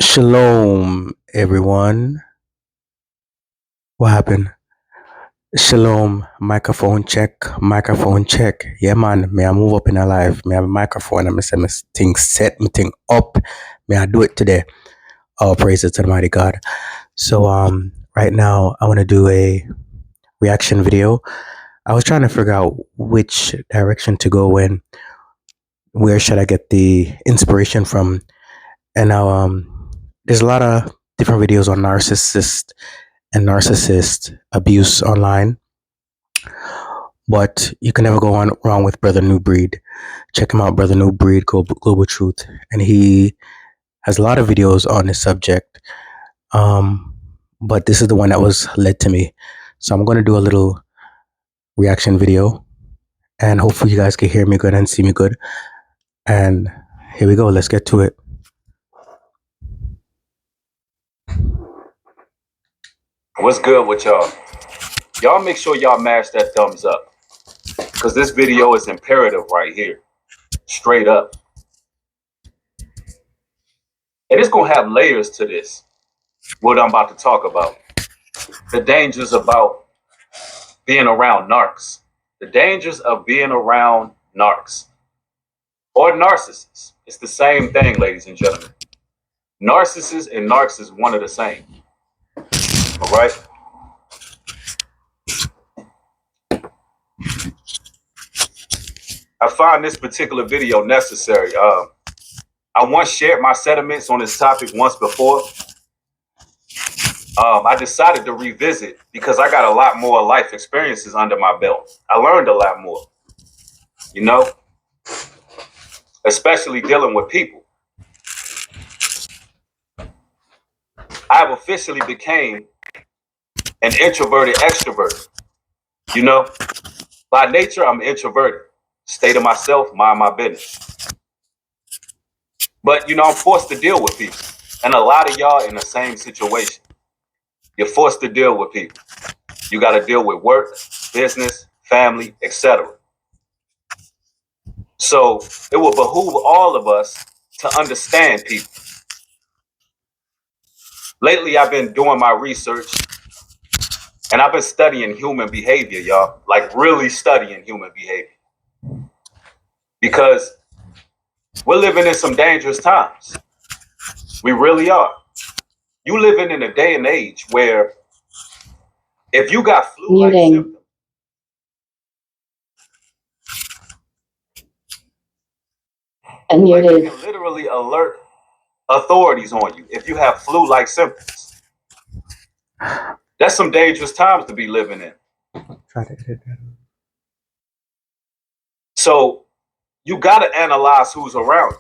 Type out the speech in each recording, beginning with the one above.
Shalom, everyone. What happened? Shalom, microphone check, microphone check. Yeah, man, may I move up in a life? May I have a microphone and me say me thing set, me thing up. May I do it today? All praises to the mighty God. So, right now I want to do a reaction video. I was trying to figure out which direction to go in. Where should I get the inspiration from? And now, there's a lot of different videos on narcissist abuse online, but you can never go on wrong with Brother Nubreeeeeed. Check him out, Brother Nubreeeeeed, Global Truth, and he has a lot of videos on this subject. But this is the one that was led to me, so I'm going to do a little reaction video, and hopefully you guys can hear me good and see me good. And here we go. Let's get to it. What's good with y'all? Y'all make sure y'all mash that thumbs up, because this video is imperative right here, straight up. And it's gonna have layers to this, what I'm about to talk about. The dangers about being around narcs. The dangers of being around narcs or narcissists. It's the same thing, ladies and gentlemen. Narcissists and narcs is one of the same. All right. I find this particular video necessary. I once shared my sentiments on this topic once before. I decided to revisit because I got a lot more life experiences under my belt. I learned a lot more, you know, especially dealing with people. I've officially became an introverted extrovert. You know, by nature, I'm introverted. Stay to myself, mind my business. But, you know, I'm forced to deal with people. And a lot of y'all in the same situation. You're forced to deal with people. You got to deal with work, business, family, etc. So it will behoove all of us to understand people. Lately, I've been doing my research and I've been studying human behavior, y'all, like really studying human behavior, because we're living in some dangerous times. We really are. You living in a day and age where if you got flu-like symptoms, and like you can literally alert authorities on you if you have flu-like symptoms. That's some dangerous times to be living in. Try to edit that. So you got to analyze who's around you.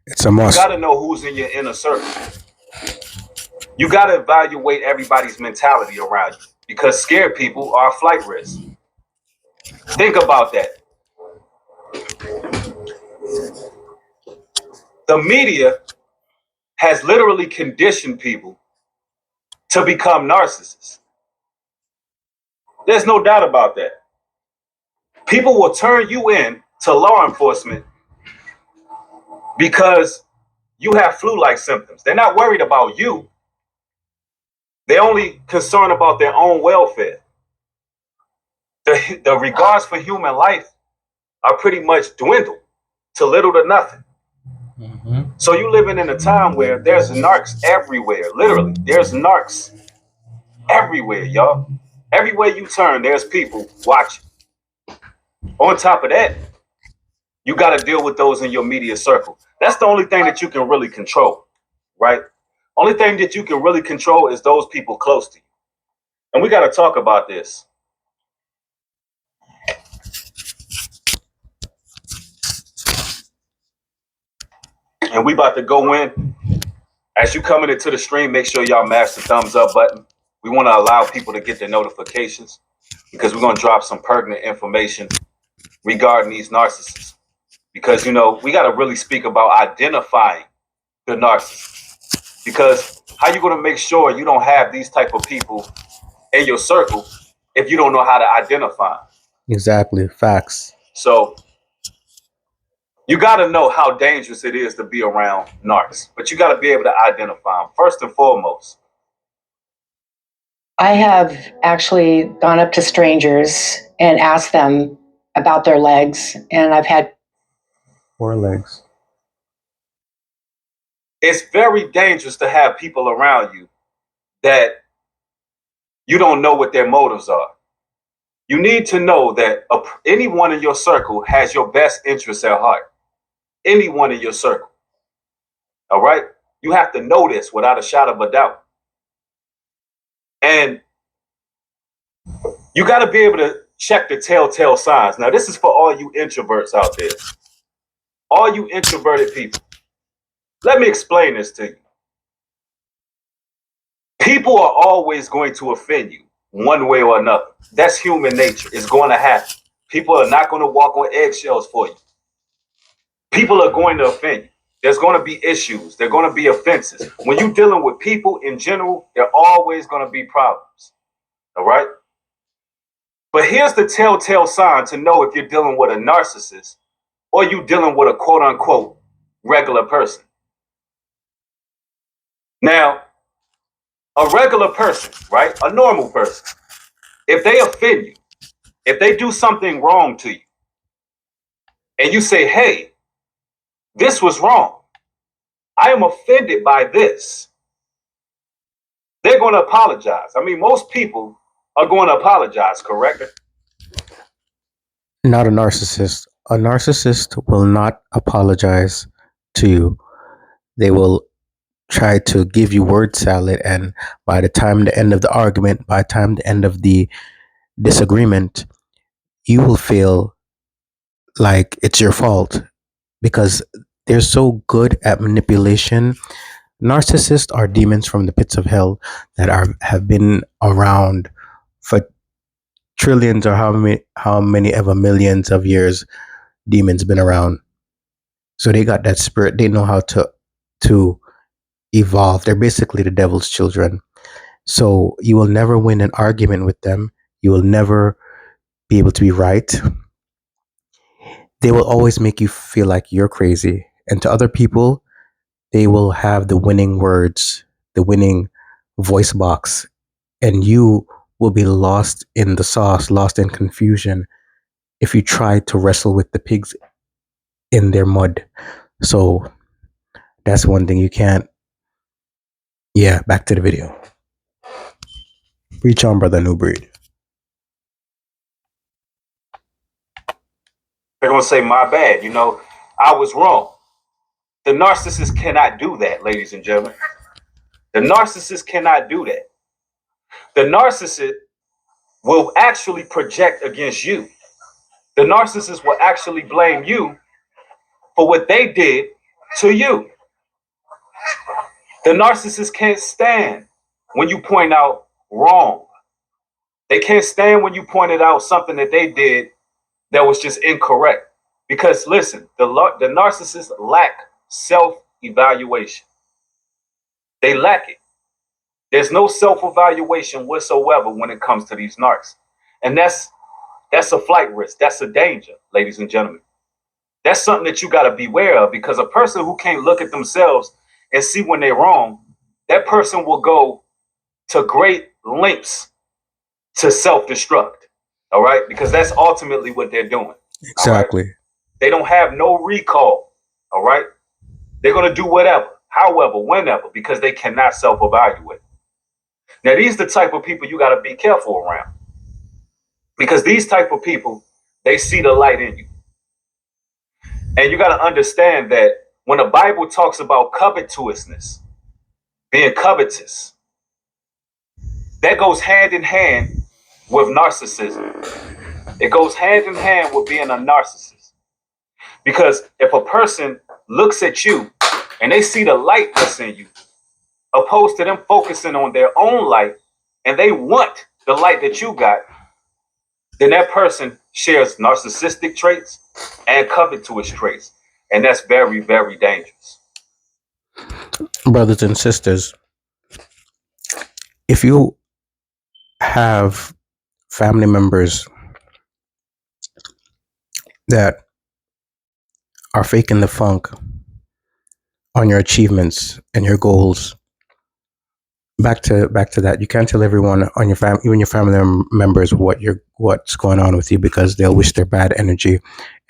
It's a must. You got to know who's in your inner circle. You got to evaluate everybody's mentality around you, because scared people are flight risk. Think about that. The media has literally conditioned people to become narcissists. There's no doubt about that. People will turn you in to law enforcement because you have flu-like symptoms. They're not worried about you. They're only concerned about their own welfare. The regards for human life are pretty much dwindled to little to nothing. So you living in a time where there's narcs everywhere. Literally, there's narcs everywhere, y'all. Everywhere you turn, there's people watching. On top of that, you got to deal with those in your media circle. That's the only thing that you can really control, right? Only thing that you can really control is those people close to you. And we got to talk about this. And we about to go in. As you coming into the stream, make sure y'all mash the thumbs up button. We want to allow people to get their notifications, because we're going to drop some pertinent information regarding these narcissists. Because, you know, we got to really speak about identifying the narcissist. Because how you going to make sure you don't have these type of people in your circle if you don't know how to identify them? Exactly. Facts. So You got to know how dangerous it is to be around narcs, but you got to be able to identify them first and foremost. I have actually gone up to strangers and asked them about their legs, and I've had 4 legs. It's very dangerous to have people around you that you don't know what their motives are. You need to know that anyone in your circle has your best interests at heart. Anyone in your circle. All right? You have to know this without a shadow of a doubt. And you got to be able to check the telltale signs. Now, this is for all you introverts out there. All you introverted people. Let me explain this to you. People are always going to offend you one way or another. That's human nature. It's going to happen. People are not going to walk on eggshells for you. People are going to offend you. There's going to be issues. There are going to be offenses. When you're dealing with people in general, there are always going to be problems. All right? But here's the telltale sign to know if you're dealing with a narcissist or you're dealing with a quote unquote regular person. Now, a regular person, right? A normal person, if they offend you, if they do something wrong to you, and you say, hey, this was wrong, I am offended by this, they're going to apologize. I mean, most people are going to apologize, correct? Not a narcissist. A narcissist will not apologize to you. They will try to give you word salad, and by the time the end of the argument, by the time the end of the disagreement, you will feel like it's your fault because they're so good at manipulation. Narcissists are demons from the pits of hell that have been around for trillions or how many ever millions of years demons been around. So they got that spirit. They know how to evolve. They're basically the devil's children. So you will never win an argument with them. You will never be able to be right. They will always make you feel like you're crazy. And to other people, they will have the winning words, the winning voice box, and you will be lost in the sauce, lost in confusion if you try to wrestle with the pigs in their mud. So that's one thing you can't. Yeah, back to the video. Reach on, brother Nubreeeeeed. They're going to say, my bad, I was wrong. The narcissist cannot do that, ladies and gentlemen. The narcissist cannot do that. The narcissist will actually project against you. The narcissist will actually blame you for what they did to you. The narcissist can't stand when you point out wrong. They can't stand when you pointed out something that they did that was just incorrect. Because listen, the narcissists lack self-evaluation. They lack it. There's no self-evaluation whatsoever when it comes to these narcs. And that's a flight risk. That's a danger, ladies and gentlemen. That's something that you got to beware of, because a person who can't look at themselves and see when they're wrong, that person will go to great lengths to self-destruct. All right? Because that's ultimately what they're doing. Exactly. Right? They don't have no recall. All right? They're going to do whatever, however, whenever, because they cannot self-evaluate. Now, these are the type of people you got to be careful around, because these type of people, they see the light in you. And you got to understand that when the Bible talks about covetousness, being covetous, that goes hand in hand with narcissism. It goes hand in hand with being a narcissist. Because if a person looks at you and they see the light that's in you, opposed to them focusing on their own light, and they want the light that you got, then that person shares narcissistic traits and covetous traits. And that's very, very dangerous. Brothers and sisters, if you have family members that are faking the funk on your achievements and your goals. Back to that. You can't tell everyone on your family, even your family members, what's going on with you, because they'll wish their bad energy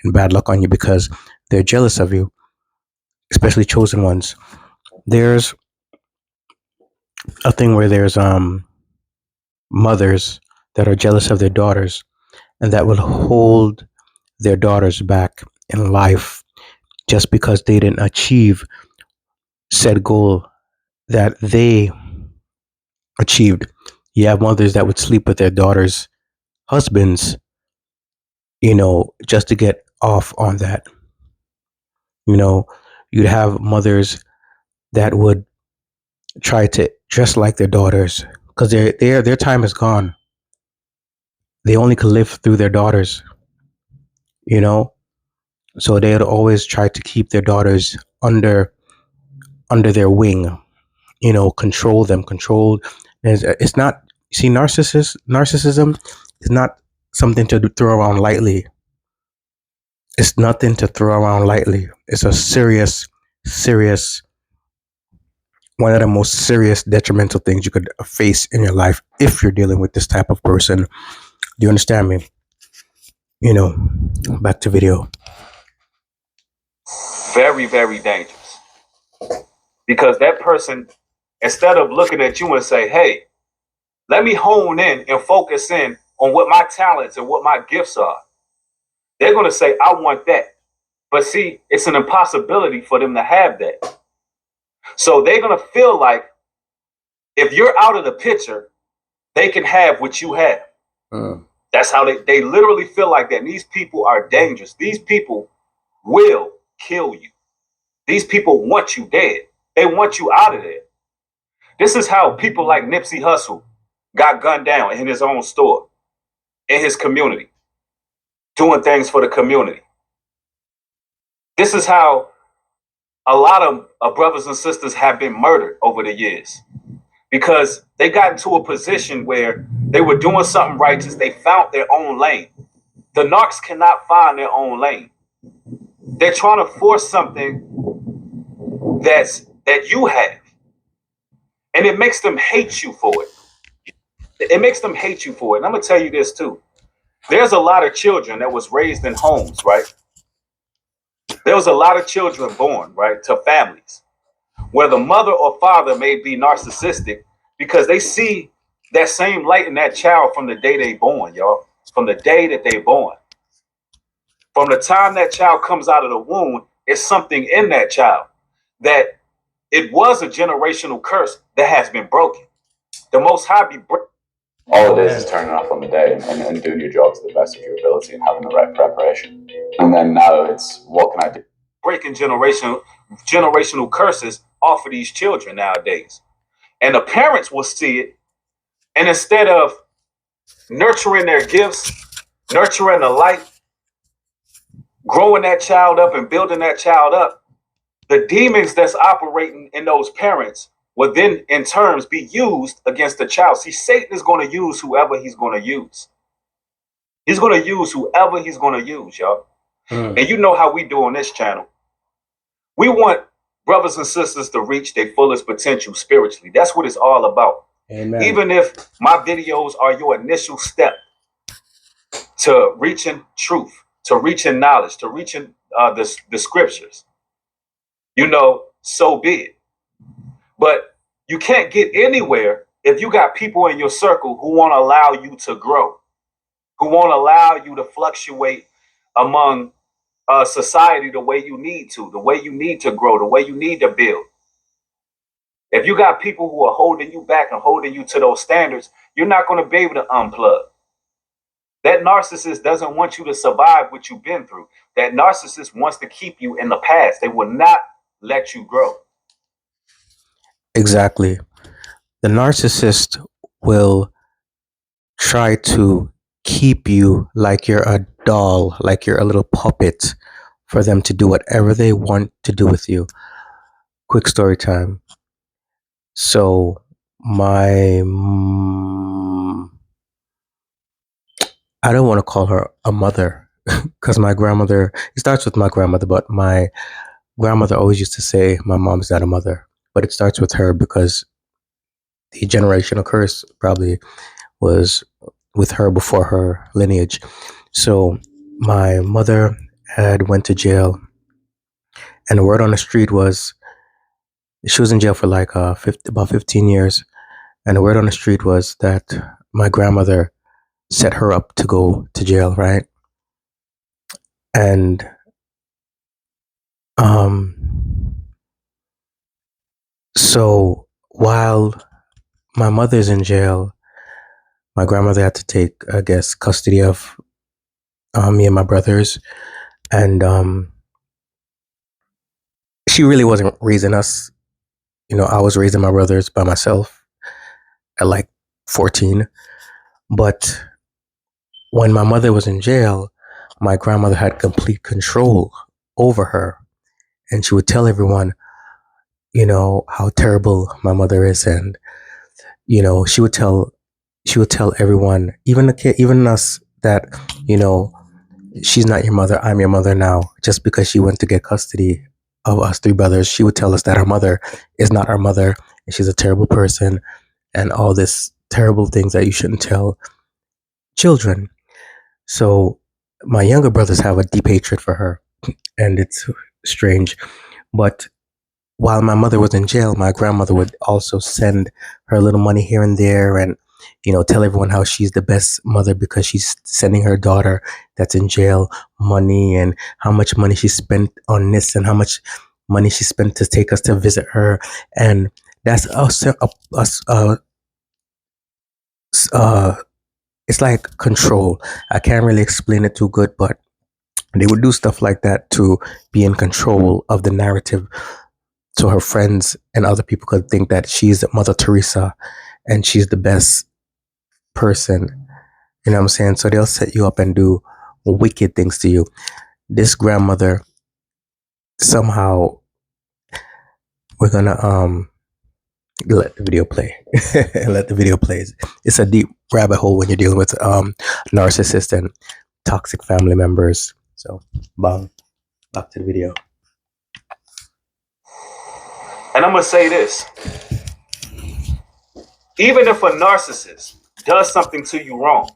and bad luck on you because they're jealous of you, especially chosen ones. There's a thing where there's mothers that are jealous of their daughters and that will hold their daughters back in life just because they didn't achieve said goal that they achieved. You have mothers that would sleep with their daughters' husbands, just to get off on that. You know, you'd have mothers that would try to dress like their daughters because their time is gone. They only could live through their daughters, you know. So they'd always try to keep their daughters under their wing, control them, control. It's not. See, narcissism is not something to throw around lightly. It's nothing to throw around lightly. It's a serious, one of the most serious detrimental things you could face in your life if you're dealing with this type of person. Do you understand me? Back to video. Very, very dangerous. Because that person, instead of looking at you and say, hey, let me hone in and focus in on what my talents and what my gifts are, they're going to say, I want that. But see, it's an impossibility for them to have that. So they're going to feel like if you're out of the picture, they can have what you have. That's how they literally feel like that. And these people are dangerous. These people will kill you. These people want you dead. They want you out of there. This is how people like Nipsey Hussle got gunned down in his own store, in his community, doing things for the community. This is how a lot of brothers and sisters have been murdered over the years, because they got into a position where they were doing something righteous. They found their own lane. The narcs cannot find their own lane. They're trying to force something that you have. And it makes them hate you for it. It makes them hate you for it. And I'm going to tell you this too. There's a lot of children that was raised in homes, right? There was a lot of children born, right, to families where the mother or father may be narcissistic because they see that same light in that child from the day they born, y'all. From the day that they born. From the time that child comes out of the womb, it's something in that child that it was a generational curse that has been broken. The Most High be breaking. All it is turning up on the day and doing your job to the best of your ability and having the right preparation. And then now it's, what can I do? Breaking generational curses off of these children nowadays. And the parents will see it, and instead of nurturing their gifts, nurturing the light, growing that child up and building that child up, the demons that's operating in those parents will then in terms be used against the child. See, Satan is going to use whoever he's going to use. He's going to use whoever he's going to use, y'all. And you know how we do on this channel. We want brothers and sisters to reach their fullest potential spiritually. That's what it's all about. Amen. Even if my videos are your initial step to reaching truth, to reaching knowledge, to reaching the scriptures, so be it. But you can't get anywhere if you got people in your circle who won't allow you to grow, who won't allow you to fluctuate among society the way you need to, the way you need to grow, the way you need to build. If you got people who are holding you back and holding you to those standards, you're not going to be able to unplug. That narcissist doesn't want you to survive what you've been through. That narcissist wants to keep you in the past. They will not let you grow. Exactly. The narcissist will try to keep you like you're a doll, like you're a little puppet for them to do whatever they want to do with you. Quick story time. So my I don't want to call her a mother because my grandmother, it starts with my grandmother, but my grandmother always used to say my mom's not a mother, but it starts with her because the generational curse probably was with her before her lineage. So my mother had went to jail, and the word on the street was she was in jail for like about 15 years, and the word on the street was that my grandmother set her up to go to jail, right? And so while my mother's in jail, my grandmother had to take, I guess, custody of me and my brothers, and she really wasn't raising us. I was raising my brothers by myself at like 14. But when my mother was in jail, my grandmother had complete control over her, and she would tell everyone, how terrible my mother is, and she would tell everyone, even the kid, even us, that you know she's not your mother, I'm your mother now. Just because she went to get custody of us three brothers, she would tell us that our mother is not our mother, and she's a terrible person, and all this terrible things that you shouldn't tell children. So my younger brothers have a deep hatred for her, and it's strange. But while my mother was in jail, my grandmother would also send her little money here and there, and tell everyone how she's the best mother because she's sending her daughter that's in jail money, and how much money she spent on this, and how much money she spent to take us to visit her. And that's also uh, it's like control. I can't really explain it too good, but they would do stuff like that to be in control of the narrative, so her friends and other people could think that she's Mother Teresa and she's the best person. You know what I'm saying? So they'll set you up and do wicked things to you. This grandmother, somehow, we're gonna let the video play. Let the video play. It's a deep rabbit hole when you're dealing with narcissists and toxic family members. So bang, back to the video. And I'm going to say this. Even if a narcissist does something to you wrong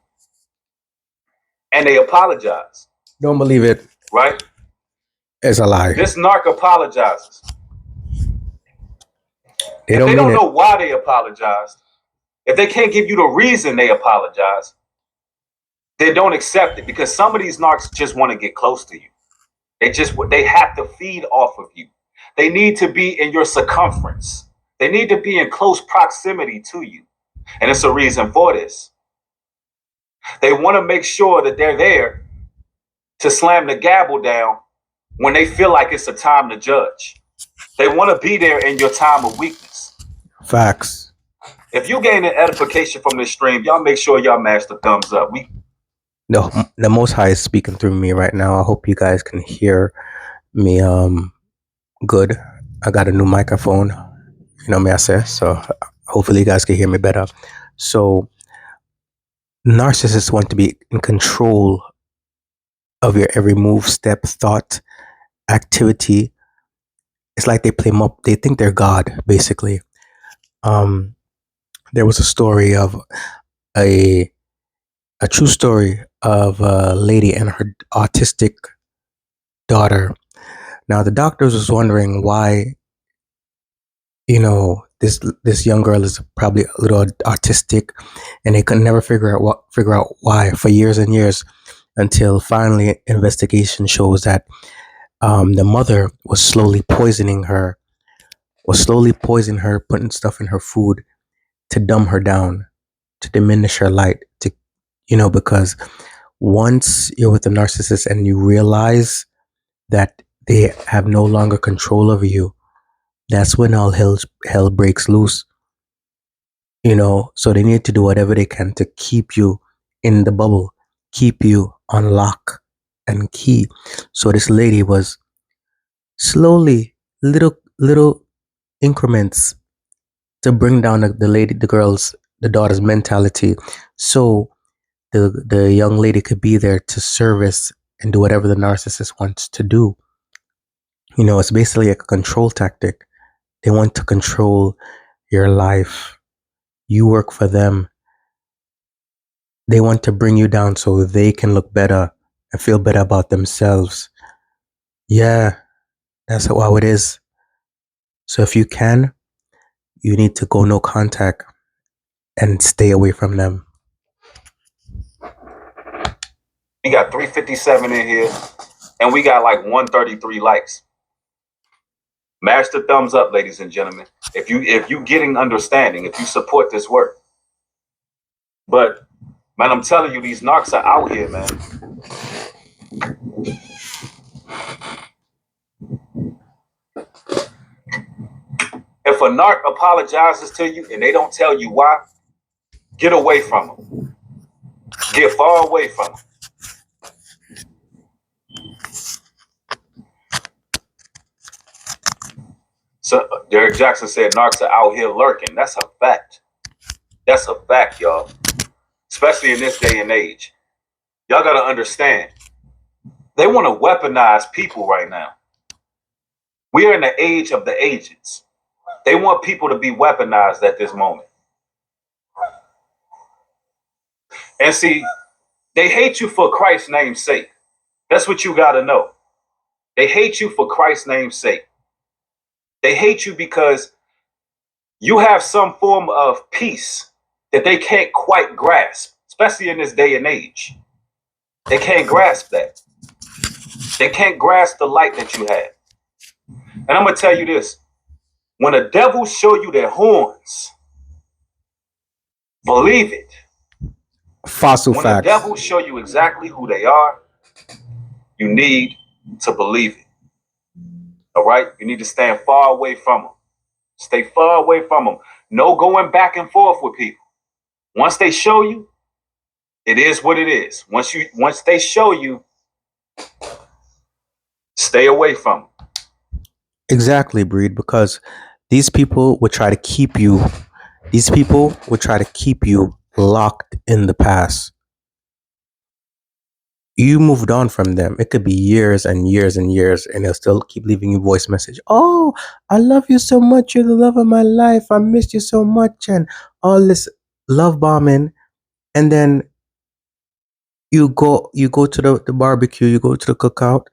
and they apologize, Don't believe it. right? It's a lie. This narc apologizes. They If don't they mean don't it. know why they apologized, if they can't give you the reason they apologize, then don't accept it, because some of these narcs just want to get close to you. They have to feed off of you. They need to be in your circumference. They need to be in close proximity to you. And it's a reason for this. They want to make sure that they're there to slam the gavel down when they feel like it's a time to judge. They want to be there in your time of weakness. Facts. If you gain an edification from this stream, y'all make sure y'all mash the thumbs up. The Most High is speaking through me right now. I hope you guys can hear me good. I got a new microphone, may I say, so hopefully you guys can hear me better. So narcissists want to be in control of your every move, step, thought, activity. It's like they think they're God, basically. There was a story of a true story of a lady and her autistic daughter. Now the doctors was wondering why, this young girl is probably a little autistic, and they could never figure out why for years and years, until finally investigation shows that the mother was slowly poisoning her, putting stuff in her food to dumb her down, to diminish her light, to because once you're with a narcissist and you realize that they have no longer control over you, that's when all hell breaks loose. So they need to do whatever they can to keep you in the bubble, keep you on lock and key. So this lady was slowly, little increments, to bring down the daughter's mentality, so the young lady could be there to service and do whatever the narcissist wants to do. You know, it's basically a control tactic. They want to control your life. You work for them. They want to bring you down so they can look better and feel better about themselves. Yeah, that's how it is. So if you can, you need to go no contact and stay away from them. We got 357 in here, and we got like 133 likes. Mash the thumbs up, ladies and gentlemen. If you getting understanding, if you support this work. But man, I'm telling you, these narcs are out here, man. If a narc apologizes to you and they don't tell you why, get away from them. Get far away from them. So Derek Jackson said narcs are out here lurking. That's a fact. That's a fact, y'all. Especially in this day and age. Y'all got to understand. They want to weaponize people right now. We are in the age of the agents. They want people to be weaponized at this moment. And see, they hate you for Christ's name's sake. That's what you got to know. They hate you for Christ's name's sake. They hate you because you have some form of peace that they can't quite grasp, especially in this day and age. They can't grasp that. They can't grasp the light that you have. And I'm going to tell you this. When the devil show you their horns, believe it. Fossil When facts. the devil show you exactly who they are, you need to believe it. All right? You need to stand far away from them. Stay far away from them. No going back and forth with people. Once they show you, it is what it is. Once they show you, stay away from them. Exactly, Breed, because these people would try to keep you, locked in the past. You moved on from them. It could be years and years and years, and they'll still keep leaving you voice message. Oh, I love you so much. You're the love of my life. I missed you so much. And all this love bombing. And then you go to the barbecue, you go to the cookout,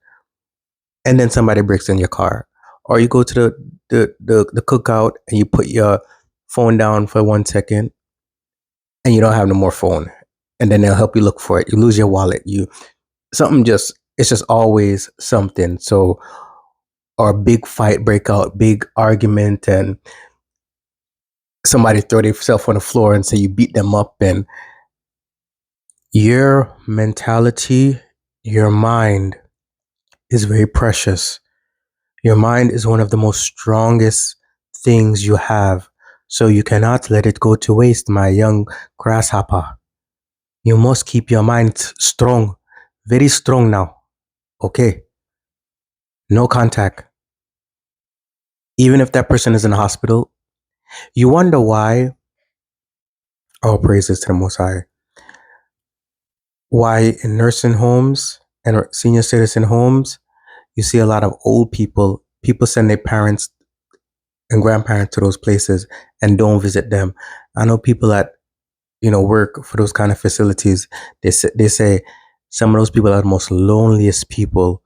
and then somebody breaks in your car. Or you go to the cookout and you put your phone down for 1 second and you don't have no more phone. And then they'll help you look for it. You lose your wallet. It's just always something. So, or a big fight break out, big argument, and somebody throw themselves on the floor and say you beat them up. And your mentality, your mind is very precious. Your mind is one of the most strongest things you have. So you cannot let it go to waste, my young grasshopper. You must keep your mind strong, very strong now. Okay? No contact. Even if that person is in the hospital, you wonder why. All praises to the Most High. Why in nursing homes and senior citizen homes, you see a lot of old people. People send their parents and grandparents to those places and don't visit them. I know people that work for those kind of facilities. They say some of those people are the most loneliest people.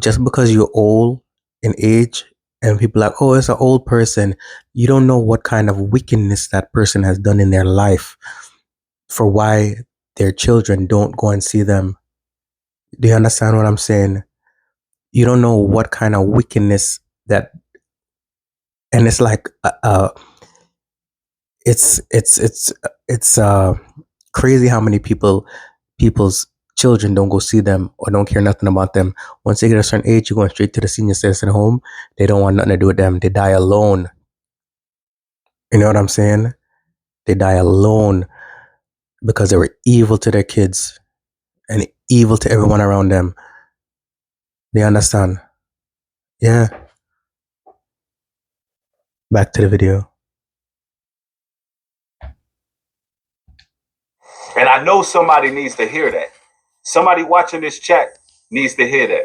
Just because you're old in age and people are like, oh, it's an old person. You don't know what kind of wickedness that person has done in their life for why their children don't go and see them. Do you understand what I'm saying? You don't know what kind of wickedness that, and it's like, it's crazy how many people's children don't go see them or don't care nothing about them. Once they get a certain age, you're going straight to the senior citizen home. They don't want nothing to do with them. They die alone. You know what I'm saying? They die alone because they were evil to their kids and evil to everyone around them. They understand? Yeah. Back to the video. And I know somebody needs to hear that. Somebody watching this chat needs to hear that.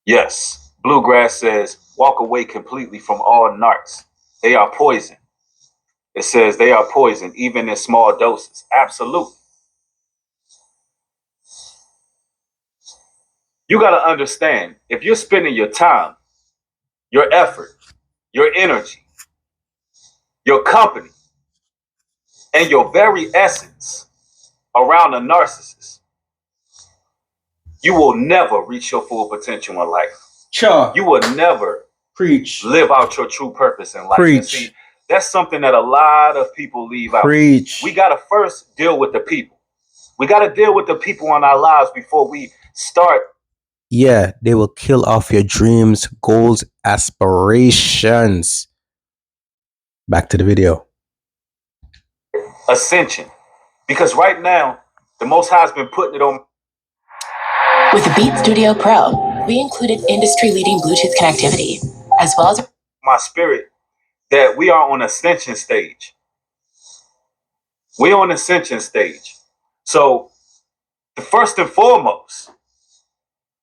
Yes, Bluegrass says, walk away completely from all narcs. They are poison. It says they are poison, even in small doses. Absolutely. You got to understand, if you're spending your time, your effort, your energy, your company, and your very essence around a narcissist, you will never reach your full potential in life. Sure. You will never Preach. live out your true purpose in life. Preach. And see, that's something that a lot of people leave out. Preach. We got to first deal with the people. We got to deal with the people in our lives before we start. Yeah, they will kill off your dreams, goals, aspirations. Back to the video. Ascension. Because right now, the Most High has been putting it on. With the Beat Studio Pro, we included industry-leading Bluetooth connectivity, as well as my spirit, that we are on ascension stage. We're on ascension stage. So, first and foremost,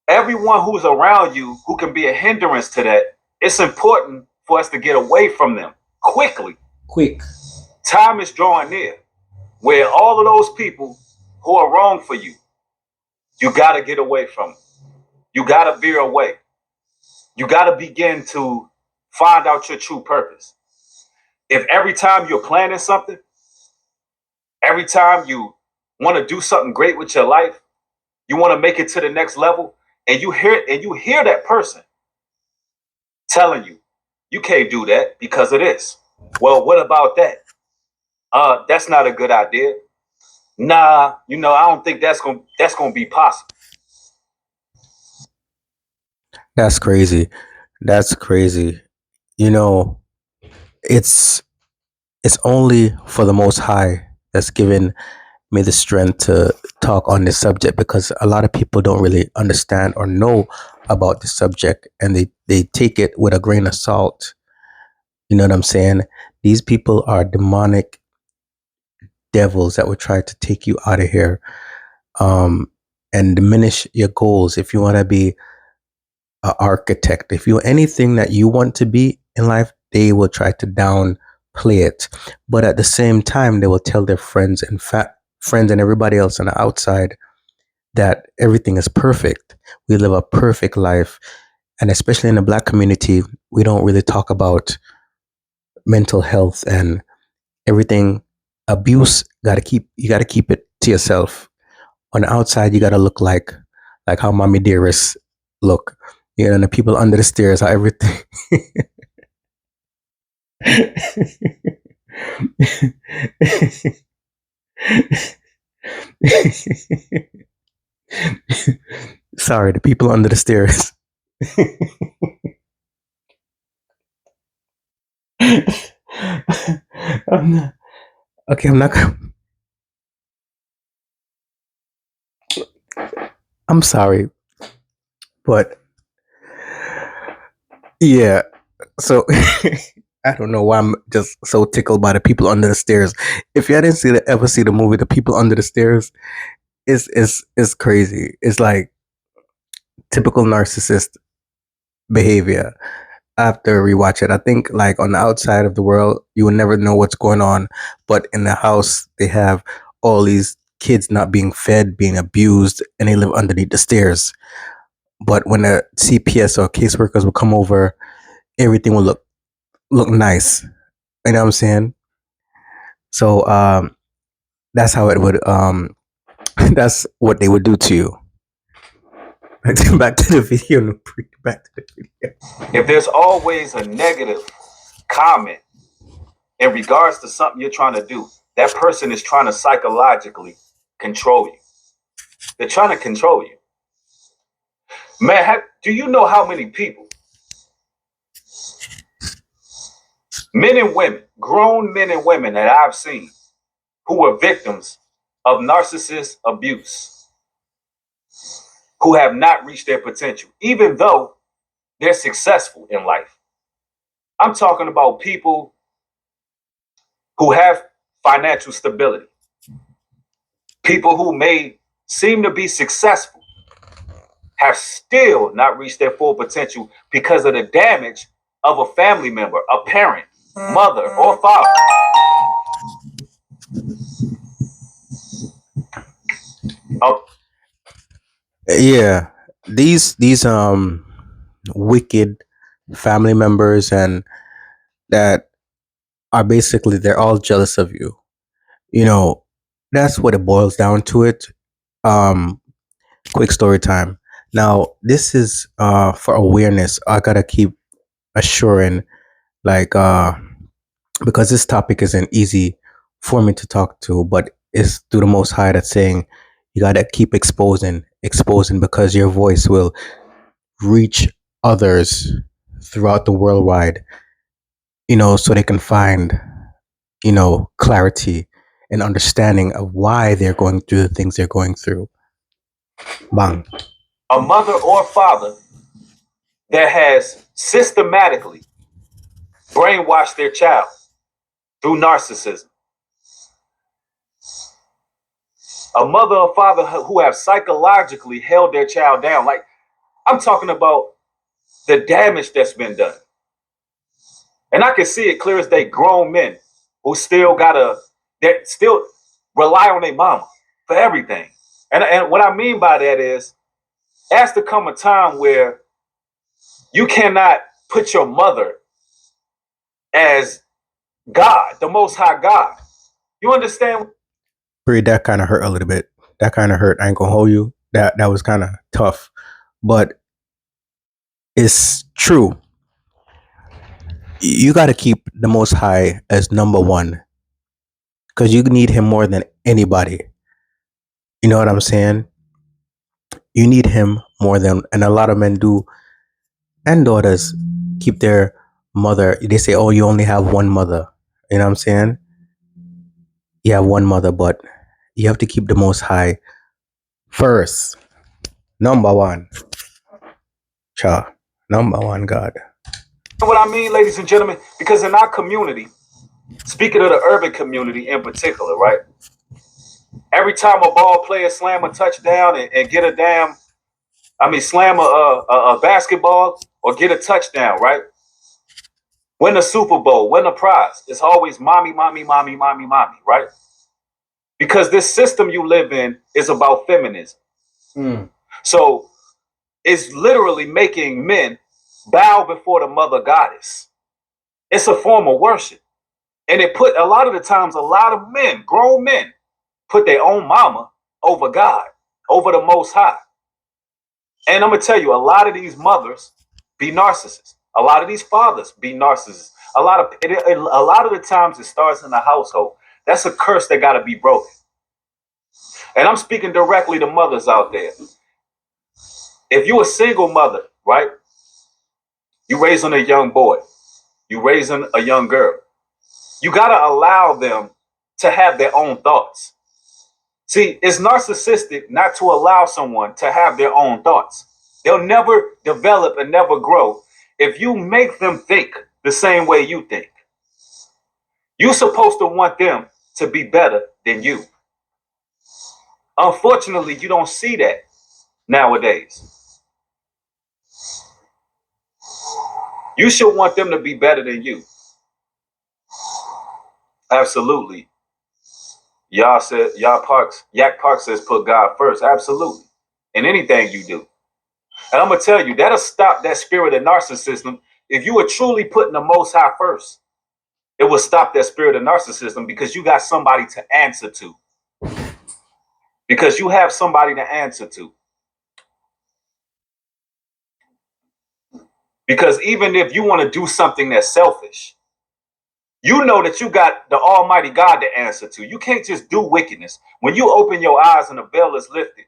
everyone who's around you who can be a hindrance to that, it's important for us to get away from them quickly. Quick. Time is drawing near where all of those people who are wrong for you, you got to get away from them. You got to veer away. You got to begin to find out your true purpose. If every time you're planning something, every time you want to do something great with your life, you want to make it to the next level, and you hear that person telling you, you can't do that because of this. Well, what about that? That's not a good idea. Nah, I don't think that's gonna be possible. That's crazy. That's crazy. It's only for the Most High that's given me the strength to talk on this subject, because a lot of people don't really understand or know about the subject, and they take it with a grain of salt. You know what I'm saying? These people are demonic devils that would try to take you out of here, and diminish your goals. If you want to be an architect, if you anything that you want to be in life, they will try to downplay it. But at the same time, they will tell their friends and friends and everybody else on the outside that everything is perfect. We live a perfect life. And especially in the Black community, we don't really talk about mental health and everything. Abuse, you gotta keep it to yourself. On the outside, you gotta look like how Mommy Dearest look. And the people under the stairs, how everything. Sorry, the people under the stairs. I'm not. I'm sorry, but yeah. So I don't know why I'm just so tickled by the people under the stairs. If you didn't ever see the movie The People Under the Stairs, it's crazy. It's like typical narcissist behavior. After rewatch it, I think like on the outside of the world, you will never know what's going on, but in the house they have all these kids not being fed, being abused, and they live underneath the stairs. But when the CPS or caseworkers will come over, everything will look nice. You know what I'm saying? So that's how it would that's what they would do to you. Back to the video. Back to the video. If there's always a negative comment in regards to something you're trying to do, that person is trying to psychologically control you. They're trying to control you. Man, do you know how many people, men and women, grown men and women that I've seen who were victims of narcissist abuse, who have not reached their potential, even though they're successful in life? I'm talking about people who have financial stability. People who may seem to be successful have still not reached their full potential because of the damage of a family member, a parent, mother, or father. Yeah, these wicked family members and that are basically, they're all jealous of you. You know, that's what it boils down to it. Um, quick story time. Now, this is for awareness. I gotta keep assuring, like, because this topic isn't easy for me to talk to, but it's through the Most High that's saying you gotta keep exposing, because your voice will reach others throughout the worldwide, so they can find, clarity and understanding of why they're going through the things they're going through. Bang. A mother or father that has systematically brainwashed their child through narcissism. A mother or father who have psychologically held their child down. Like, I'm talking about the damage that's been done. And I can see it clear as day, grown men who still that still rely on their mama for everything. And what I mean by that is, has to come a time where you cannot put your mother as God, the Most High God. You understand? That kind of hurt a little bit. That kind of hurt. I ain't gonna hold you. That was kind of tough, but it's true. You got to keep the Most High as number one, because you need Him more than anybody. You know what I'm saying? You need Him more than, and a lot of men do, and daughters keep their mother. They say, "Oh, you only have one mother." You know what I'm saying? You have one mother, but you have to keep the Most High first, number one. Cha, number one God. What I mean, ladies and gentlemen, because in our community, speaking of the urban community in particular, right? Every time a ball player slam a touchdown and get slam a basketball or get a touchdown, right? Win a Super Bowl, win a prize. It's always mommy, mommy, mommy, mommy, mommy, right? Because this system you live in is about feminism. So it's literally making men bow before the mother goddess. It's a form of worship. And it put a lot of the times, a lot of men, grown men, put their own mama over God, over the Most High. And I'm going to tell you, a lot of these mothers be narcissists. A lot of these fathers be narcissists. A lot of the times it starts in the household. That's a curse that got to be broken. And I'm speaking directly to mothers out there. If you're a single mother, right? You raising a young boy. You raising a young girl. You got to allow them to have their own thoughts. See, it's narcissistic not to allow someone to have their own thoughts. They'll never develop and never grow if you make them think the same way you think. You're supposed to want them to be better than you. Unfortunately, you don't see that nowadays. You should want them to be better than you. Absolutely. Yak Park says put God first. Absolutely. In anything you do. And I'm going to tell you, that'll stop that spirit of narcissism. If you are truly putting the Most High first, it will stop that spirit of narcissism, because you got somebody to answer to. Because you have somebody to answer to. Because even if you want to do something that's selfish, you know that you got the Almighty God to answer to. You can't just do wickedness. When you open your eyes and the veil is lifted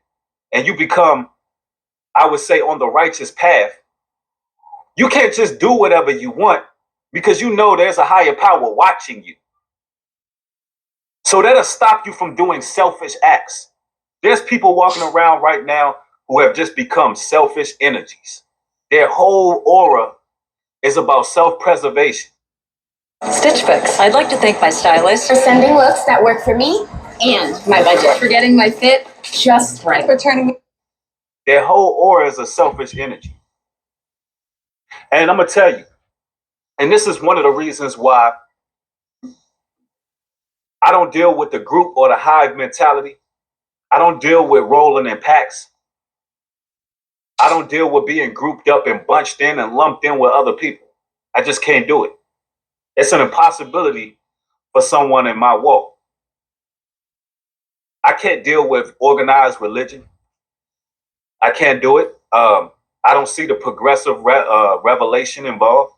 and you become, I would say, on the righteous path, you can't just do whatever you want, because you know there's a higher power watching you. So that'll stop you from doing selfish acts. There's people walking around right now who have just become selfish energies. Their whole aura is about self-preservation. Stitch books. I'd like to thank my stylist For sending looks that work for me and my budget. For getting my fit just right. For turning me. Their whole aura is a selfish energy. And I'm going to tell you, and this is one of the reasons why I don't deal with the group or the hive mentality. I don't deal with rolling in packs. I don't deal with being grouped up and bunched in and lumped in with other people. I just can't do it. It's an impossibility for someone in my walk. I can't deal with organized religion. I can't do it. I don't see the progressive revelation involved.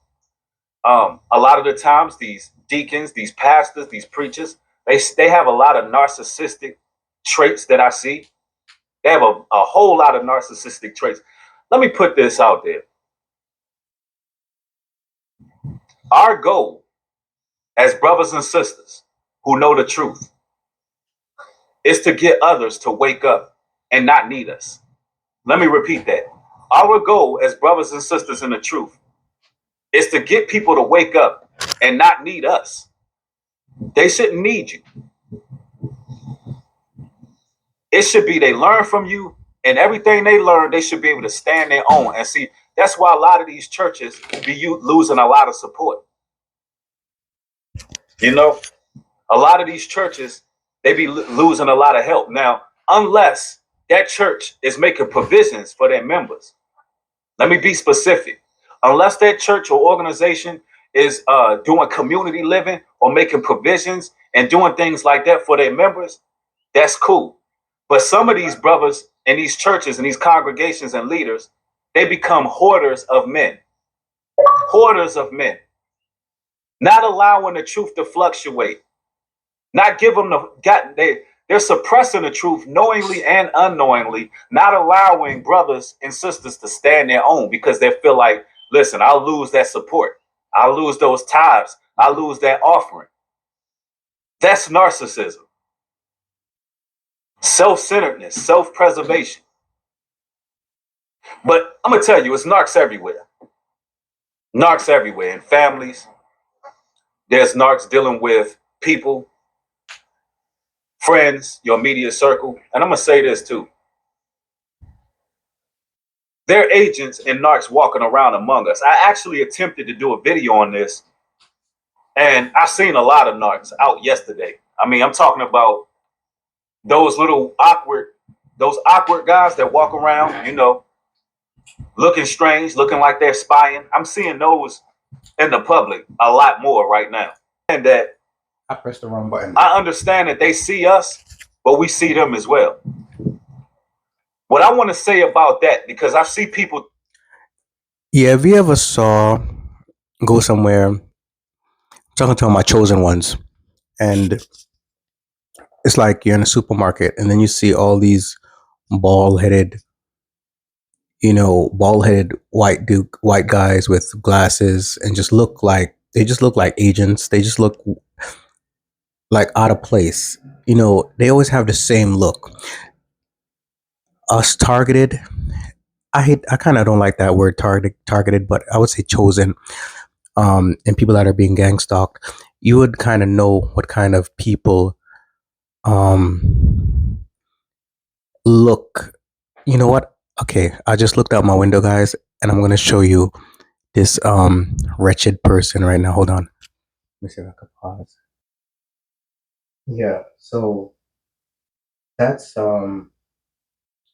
A lot of the times, these deacons, these pastors, these preachers, they have a lot of narcissistic traits that I see. They have a whole lot of narcissistic traits. Let me put this out there. Our goal as brothers and sisters who know the truth is to get others to wake up and not need us. Let me repeat that. Our goal as brothers and sisters in the truth is to get people to wake up and not need us. They shouldn't need you. It should be they learn from you, and everything they learn, they should be able to stand their own. And see, that's why a lot of these churches be losing a lot of support. You know, a lot of these churches, they be losing a lot of help. Now, unless that church is making provisions for their members. Let me be specific. Unless that church or organization is doing community living or making provisions and doing things like that for their members, that's cool. But some of these brothers in these churches and these congregations and leaders, they become hoarders of men. Hoarders of men. Not allowing the truth to fluctuate. Not give them they're suppressing the truth knowingly and unknowingly, not allowing brothers and sisters to stand their own because they feel like, listen, I'll lose that support. I'll lose those tithes. I'll lose that offering. That's narcissism. Self-centeredness, self-preservation. But I'm going to tell you, it's narcs everywhere. Narcs everywhere in families. There's narcs dealing with people, friends, your immediate circle. And I'm going to say this too. There are agents and narcs walking around among us. I actually attempted to do a video on this, and I've seen a lot of narcs out yesterday. I mean, I'm talking about those awkward guys that walk around, looking strange, looking like they're spying. I'm seeing those in the public a lot more right now. And that I pressed the wrong button. I understand that they see us, but we see them as well. What I want to say about that, because I see people. Yeah, if you ever go somewhere, talking to my chosen ones, and it's like you're in a supermarket, and then you see all these bald-headed, bald-headed white guys with glasses, and they just look like agents. They just look like out of place. They always have the same look. Us targeted. I kind of don't like that word targeted, but I would say chosen. And people that are being gang stalked, you would kind of know what kind of people look. You know what? Okay, I just looked out my window, guys, and I'm gonna show you this wretched person right now. Hold on. Let me see if I can pause. Yeah, so that's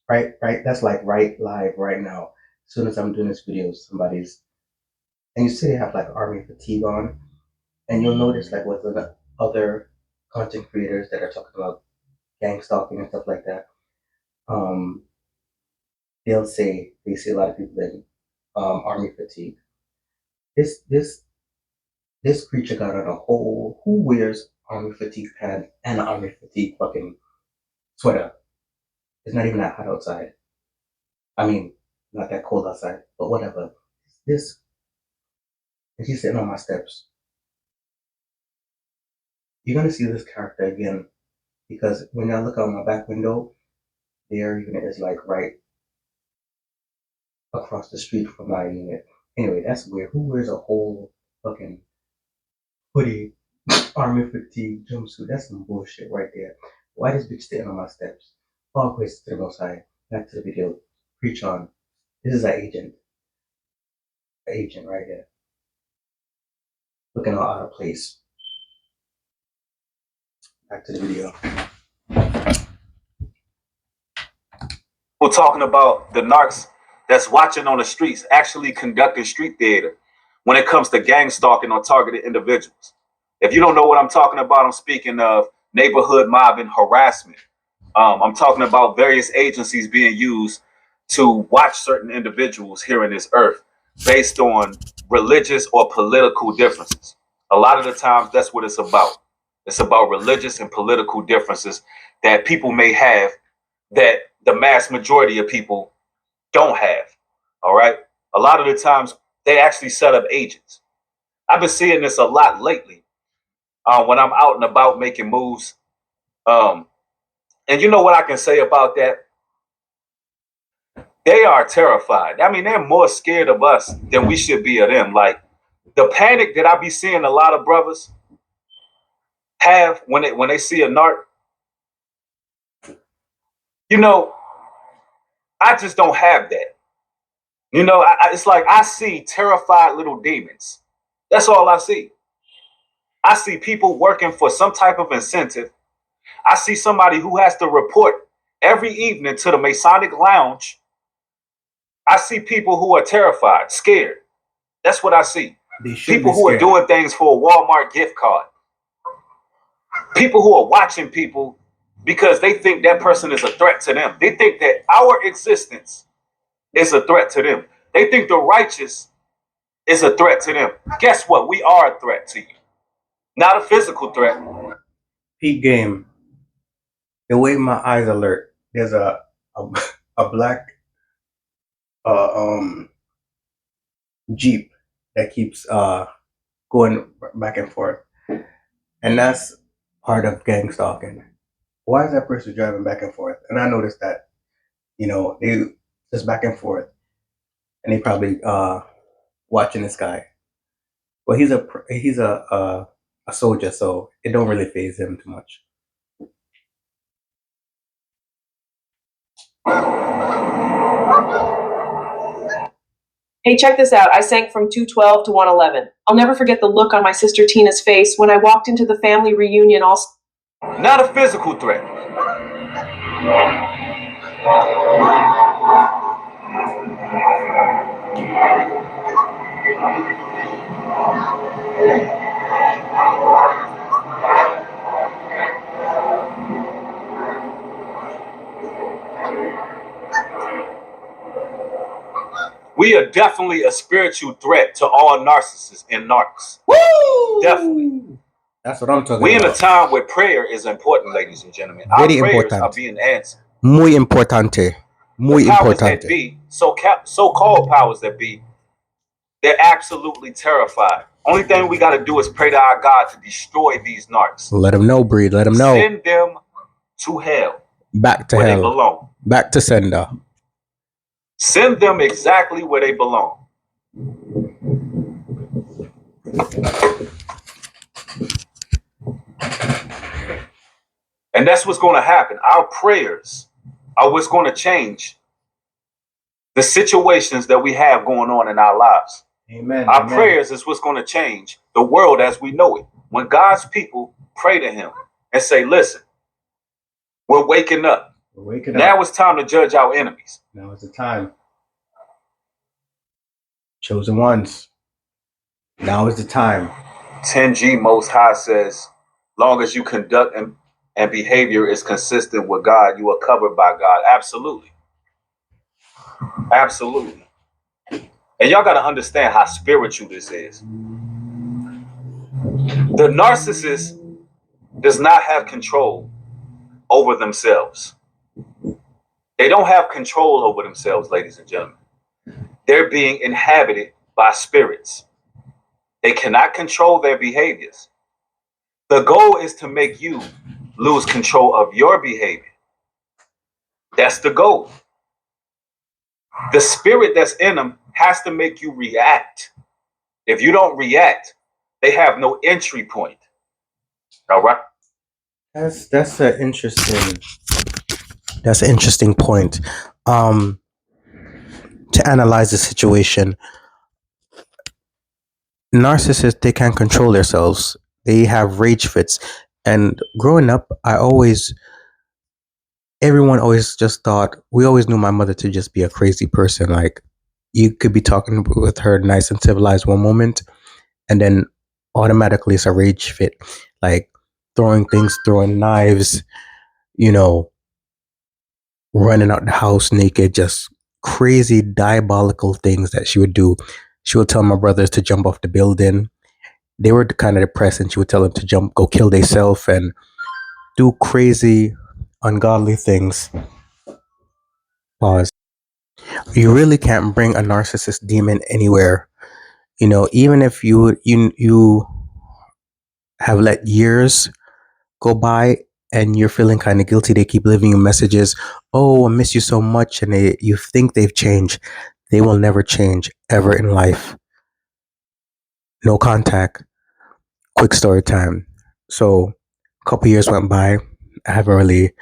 right, that's like right live right now. As soon as I'm doing this video, and you see they have like army fatigue on, and you'll notice like with the other content creators that are talking about gang stalking and stuff like that, they'll say they see a lot of people in army fatigue. This creature got on a whole. Who wears army fatigue pants and an army fatigue fucking sweater? It's not even that hot outside. I mean, not that cold outside, but whatever. This, and she's sitting on my steps. You're gonna see this character again because when I look out my back window, their unit is like right across the street from my unit. Anyway, that's weird. Who wears a whole fucking hoodie, army fatigue, jumpsuit. That's some bullshit right there. Why this bitch sitting on my steps? All praise to the Most High. Back to the video. Preach on. This is an agent. An agent right here. Looking all out of place. Back to the video. We're talking about the narcs that's watching on the streets, actually conducting street theater when it comes to gang stalking on targeted individuals. If you don't know what I'm talking about, I'm speaking of neighborhood mob and harassment. I'm talking about various agencies being used to watch certain individuals here in this earth based on religious or political differences. A lot of the times, that's what it's about. It's about religious and political differences that people may have that the mass majority of people don't have. All right. A lot of the times they actually set up agents. I've been seeing this a lot lately when I'm out and about making moves. And you know what I can say about that? They are terrified. I mean, they're more scared of us than we should be of them. Like the panic that I be seeing a lot of brothers have when they see a narc, you know, I just don't have that. You know, it's like I see terrified little demons. That's all I see. I see people working for some type of incentive. I see somebody who has to report every evening to the Masonic Lounge. I see people who are terrified, scared. That's what I see. People who are doing things for a Walmart gift card. People who are watching people because they think that person is a threat to them. They think that our existence is a threat to them. They think the righteous is a threat to them. Guess what? We are a threat to you. Not a physical threat. Peak game. The way my eyes alert. There's a black Jeep that keeps going back and forth. And that's part of gang stalking. Why is that person driving back and forth? And I noticed that, you know, they just back and forth, and they probably watching this guy. Well, he's a soldier, so it don't really faze him too much. Hey, check this out. I sank from 212 to 111. I'll never forget the look on my sister Tina's face when I walked into the family reunion all... Not a physical threat. We are definitely a spiritual threat to all narcissists and narcs. Woo! Definitely. That's what I'm talking about. We're in a time where prayer is important, ladies and gentlemen. Very Our prayers important. are being answered. Muy importante. Muy the powers importante. that be, so-called powers that be, they're absolutely terrified. Only thing we got to do is pray to our God to destroy these narcs. Let them know, Breed. Let them know. Send them to hell. Back to where hell. They belong. Back to sender. Send them exactly where they belong. And that's what's going to happen. Our prayers are what's going to change the situations that we have going on in our lives. Amen. Our prayers is what's going to change the world as we know it. When God's people pray to him and say, listen, we're waking up. Now it's time to judge our enemies. Now is the time. Chosen ones. Now is the time. 10G Most High says, long as you conduct and behavior is consistent with God, you are covered by God. Absolutely. Absolutely. And y'all got to understand how spiritual this is. The narcissist does not have control over themselves. They don't have control over themselves, ladies and gentlemen. They're being inhabited by spirits. They cannot control their behaviors. The goal is to make you lose control of your behavior. That's the goal. The spirit that's in them has to make you react. If you don't react, They have no entry point. All right. That's an interesting point. Um, to analyze the situation, narcissists, they can't control themselves. They have rage fits. And growing up, everyone always just thought, we always knew my mother to just be a crazy person. Like, you could be talking with her nice and civilized one moment, and then automatically it's a rage fit. Like throwing things, throwing knives, you know, running out the house naked, just crazy diabolical things that she would do. She would tell my brothers to jump off the building. They were kind of depressed, and she would tell them to jump, go kill themselves, and do crazy, ungodly things. Pause. You really can't bring a narcissist demon anywhere. Even if you have let years go by and you're feeling kind of guilty, they keep leaving you messages. Oh, I miss you so much, and you think they've changed. They will never change ever in life. No contact. Quick story time. So, a couple years went by. I haven't really.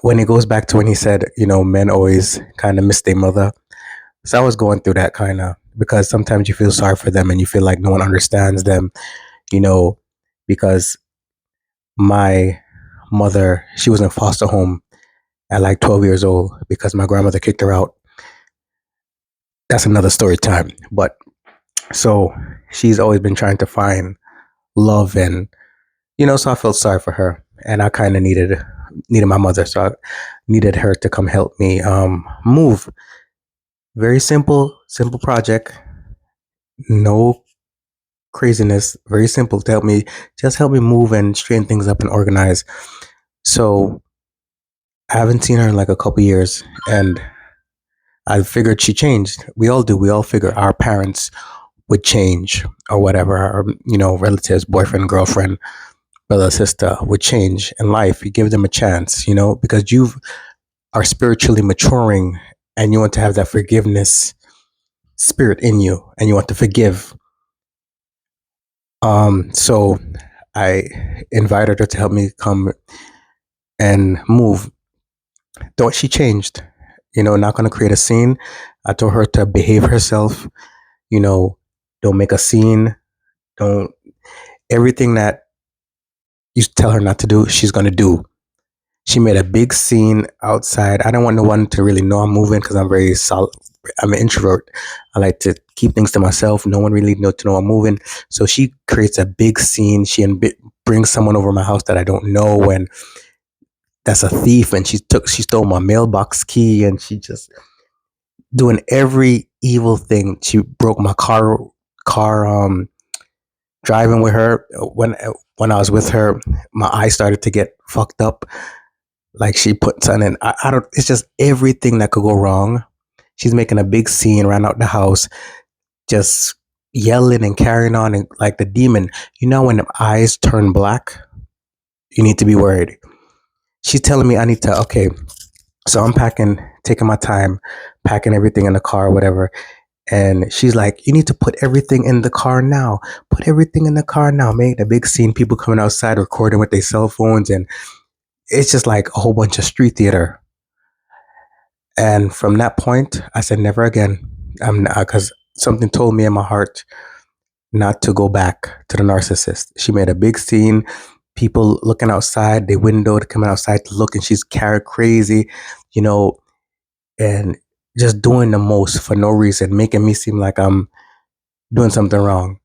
When it goes back to when he said, men always kind of miss their mother. So I was going through that kind of, because sometimes you feel sorry for them and you feel like no one understands them, you know, because my mother, she was in foster home at like 12 years old because my grandmother kicked her out. That's another story time. But so she's always been trying to find love, and so I felt sorry for her, and I kind of needed my mother, so I needed her to come help me move. Very simple project, no craziness, very simple to help me move and straighten things up and organize. So I haven't seen her in like a couple years, and I figured she changed. We all do. We all figure our parents would change or whatever. Our, relatives, boyfriend, girlfriend, brother, sister would change in life. You give them a chance, because you are spiritually maturing and you want to have that forgiveness spirit in you and you want to forgive. So I invited her to help me come and move. Thought she changed, not going to create a scene. I told her to behave herself, don't make a scene. Don't, everything that you tell her not to do, she's going to do. She made a big scene outside. I don't want no one to really know I'm moving because I'm very solid. I'm an introvert. I like to keep things to myself. No one really know to know I'm moving. So she creates a big scene. She brings someone over my house that I don't know, and that's a thief. And she stole my mailbox key, and she just doing every evil thing. She broke my car. Driving with her, when I was with her, my eyes started to get fucked up. Like she put something in. I don't. It's just everything that could go wrong. She's making a big scene, ran out the house, just yelling and carrying on, and like the demon. When the eyes turn black, you need to be worried. She's telling me I need to. Okay, so I'm packing, taking my time, packing everything in the car, whatever. And she's like, you need to put everything in the car now. Put everything in the car now. Make a big scene. People coming outside recording with their cell phones, and it's just like a whole bunch of street theater. And from that point, I said, never again. I'm not, because something told me in my heart not to go back to the narcissist. She made a big scene. People looking outside the window, coming outside to look, and she's carried crazy, and just doing the most for no reason, making me seem like I'm doing something wrong.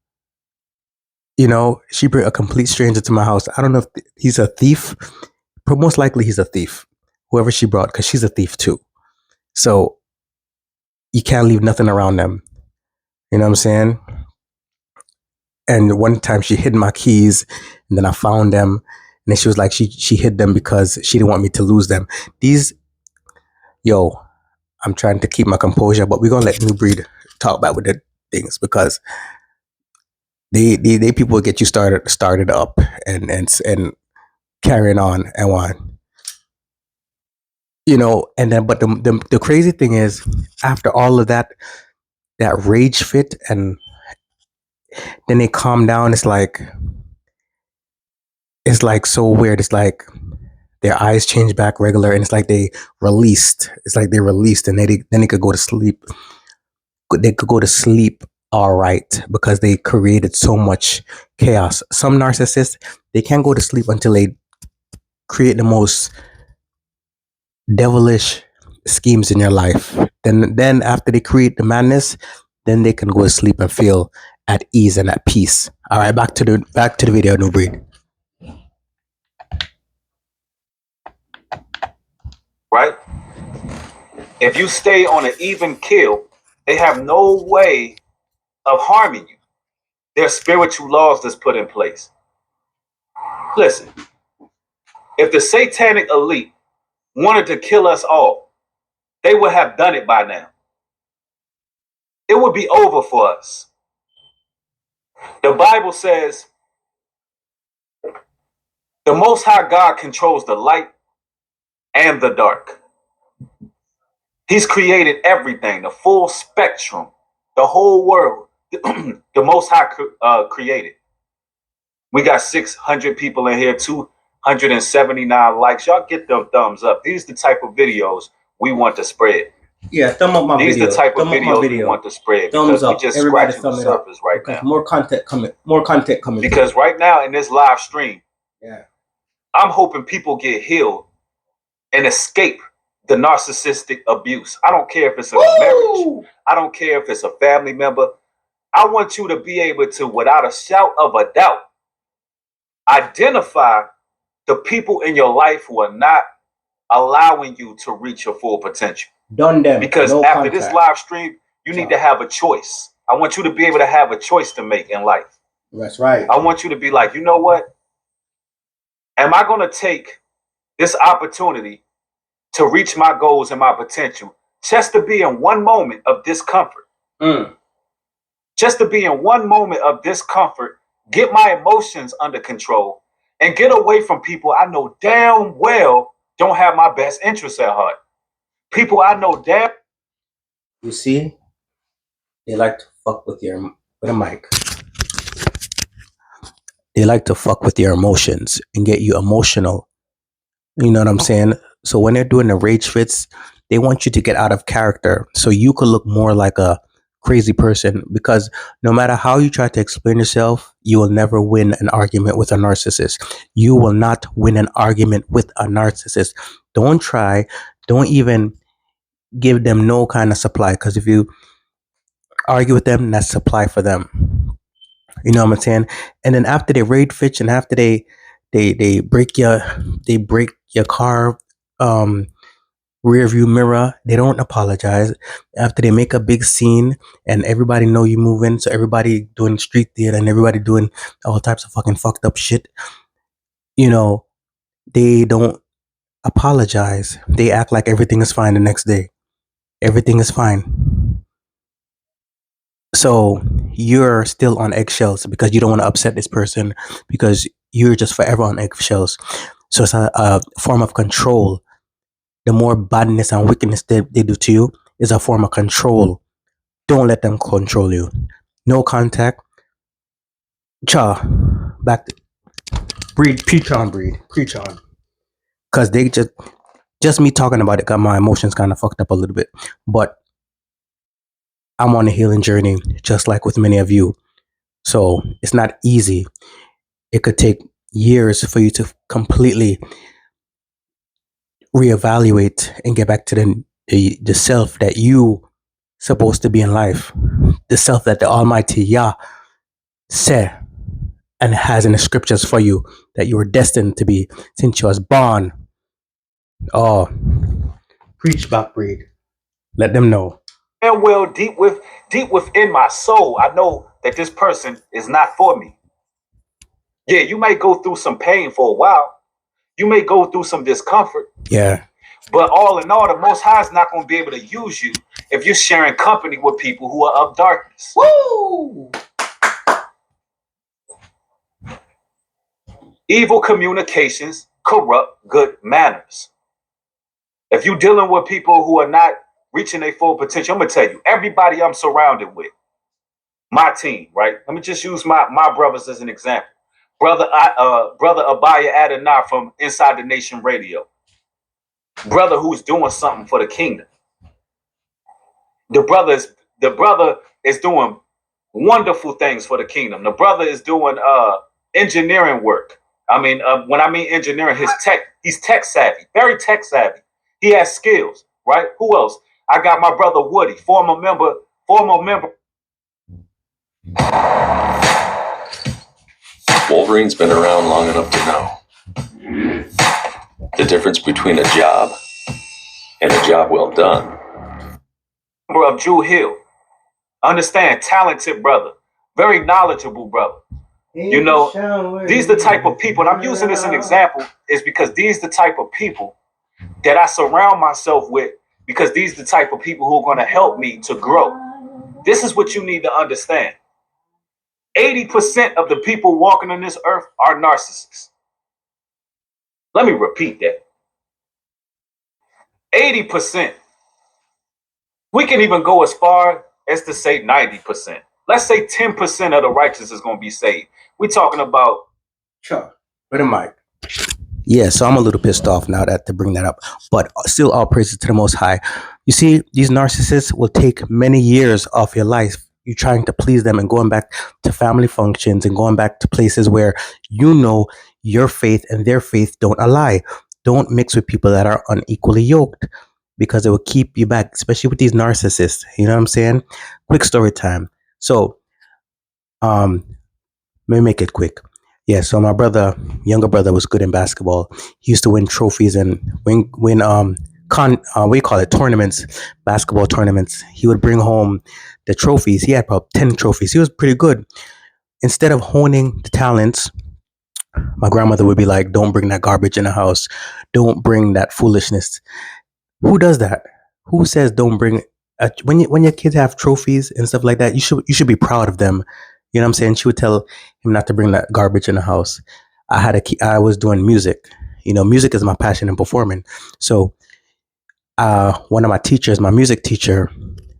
She brought a complete stranger to my house. I don't know if he's a thief, but most likely he's a thief, whoever she brought, because she's a thief too. So you can't leave nothing around them. You know what I'm saying? And one time she hid my keys, and then I found them. And then she was like, she hid them because she didn't want me to lose them. I'm trying to keep my composure, but we're going to let Nubreeeeeed talk about with the things, because they people get you started up and carrying on and on. And then, but the crazy thing is, after all of that rage fit and then they calm down. It's like so weird. It's like their eyes change back regular, and it's like they released. It's like they released, and then they could go to sleep. They could go to sleep all right because they created so much chaos. Some narcissists, they can't go to sleep until they create the most devilish schemes in your life. Then after they create the madness, then they can go to sleep and feel at ease and at peace. All right, back to the video, Nubreeeeeed. Right? If you stay on an even kill, they have no way of harming you. There's spiritual laws that's put in place. Listen, if the satanic elite wanted to kill us all, they would have done it by now. It would be over for us. The Bible says the Most High God controls the light and the dark. He's created everything, the full spectrum, the whole world. The Most High created. We got 600 people in here, 279 likes. Y'all get them thumbs up. These are the type of videos we want to spread. Yeah, thumb up my These video. are the type of Thumb up my videos we video. want to spread Thumbs because we up. just Everybody scratching the thumb it up. surface right Because now. more content coming. More content coming. Because right now in this live stream, yeah, I'm hoping people get healed and escape the narcissistic abuse. I don't care if it's a marriage. I don't care if it's a family member. I want you to be able to, without a shout of a doubt, identify the people in your life who are not allowing you to reach your full potential. done them. Because no after contact. this live stream, you need to have a choice. I want you to be able to have a choice to make in life. That's right. I want you to be like, you know what? Am I going to take this opportunity to reach my goals and my potential just to be in one moment of discomfort? Just to be in one moment of discomfort, get my emotions under control, and get away from people I know damn well don't have my best interests at heart. People I know damn. You see, they like to fuck with a mic. They like to fuck with your emotions and get you emotional. You know what I'm saying? So when they're doing the rage fits, they want you to get out of character so you could look more like a crazy person, because no matter how you try to explain yourself, you will never win an argument with a narcissist. You will not win an argument with a narcissist. Don't try. Don't even give them no kind of supply, because if you argue with them, that's supply for them. You know what I'm saying? And then after they raid Fitch and after they break your car rear view mirror, they don't apologize. After they make a big scene and everybody know you moving, so everybody doing street theater and everybody doing all types of fucking fucked up shit, you know, they don't apologize. They act like everything is fine the next day. Everything is fine. So you're still on eggshells because you don't want to upset this person, because you're just forever on eggshells. So it's a form of control. The more badness and wickedness they do to you is a form of control. Don't let them control you. No contact. Cha. Back to preach on. Because they just me talking about it got my emotions kind of fucked up a little bit. But I'm on a healing journey, just like with many of you. So it's not easy. It could take years for you to completely reevaluate and get back to the self that you supposed to be in life, the self that the Almighty Yah said and has in the scriptures for you that you were destined to be since you was born. Oh, preach back, breed. Let them know. And well, deep within my soul, I know that this person is not for me. Yeah, you may go through some pain for a while. You may go through some discomfort. Yeah. But all in all, the Most High is not going to be able to use you if you're sharing company with people who are of darkness. Woo! Evil communications corrupt good manners. If you're dealing with people who are not reaching their full potential, I'm going to tell you, everybody I'm surrounded with, my team, right? Let me just use my brothers as an example. Brother Abaya Adonai from Inside the Nation Radio. Brother who's doing something for the kingdom. The brother is doing wonderful things for the kingdom. The brother is doing engineering work. I mean, when I mean engineering, he's tech savvy, very tech savvy. He has skills, right? Who else? I got my brother Woody, former member. Wolverine's been around long enough to know the difference between a job and a job well done. Member of Drew Hill. Understand, talented brother, very knowledgeable brother. You know, these the type of people, and I'm using this as an example, is because these the type of people that I surround myself with, because these the type of people who are going to help me to grow. This is what you need to understand. 80% of the people walking on this earth are narcissists. Let me repeat that. 80%. We can even go as far as to say 90%. Let's say 10% of the righteous is going to be saved. We're talking about... Sure. Wait a mic. Yeah, so I'm a little pissed off now that to bring that up, but still all praises to the Most High. You see, these narcissists will take many years off your life. You trying to please them and going back to family functions and going back to places where you know your faith and their faith don't ally. Don't mix with people that are unequally yoked because it will keep you back, especially with these narcissists. You know what I'm saying? Quick story time. So, let me make it quick. Yeah, so my younger brother was good in basketball. He used to win trophies and win what do you call it, tournaments, basketball tournaments. He would bring home the trophies. He had about 10 trophies. He was pretty good. Instead of honing the talents, my grandmother would be like, don't bring that garbage in the house. Don't bring that foolishness. Who does that? Who says don't bring when your kids have trophies and stuff like that, you should be proud of them. You know what I'm saying? She would tell him not to bring that garbage in the house. I was doing music. You know, music is my passion and performing. So one of my teachers, my music teacher,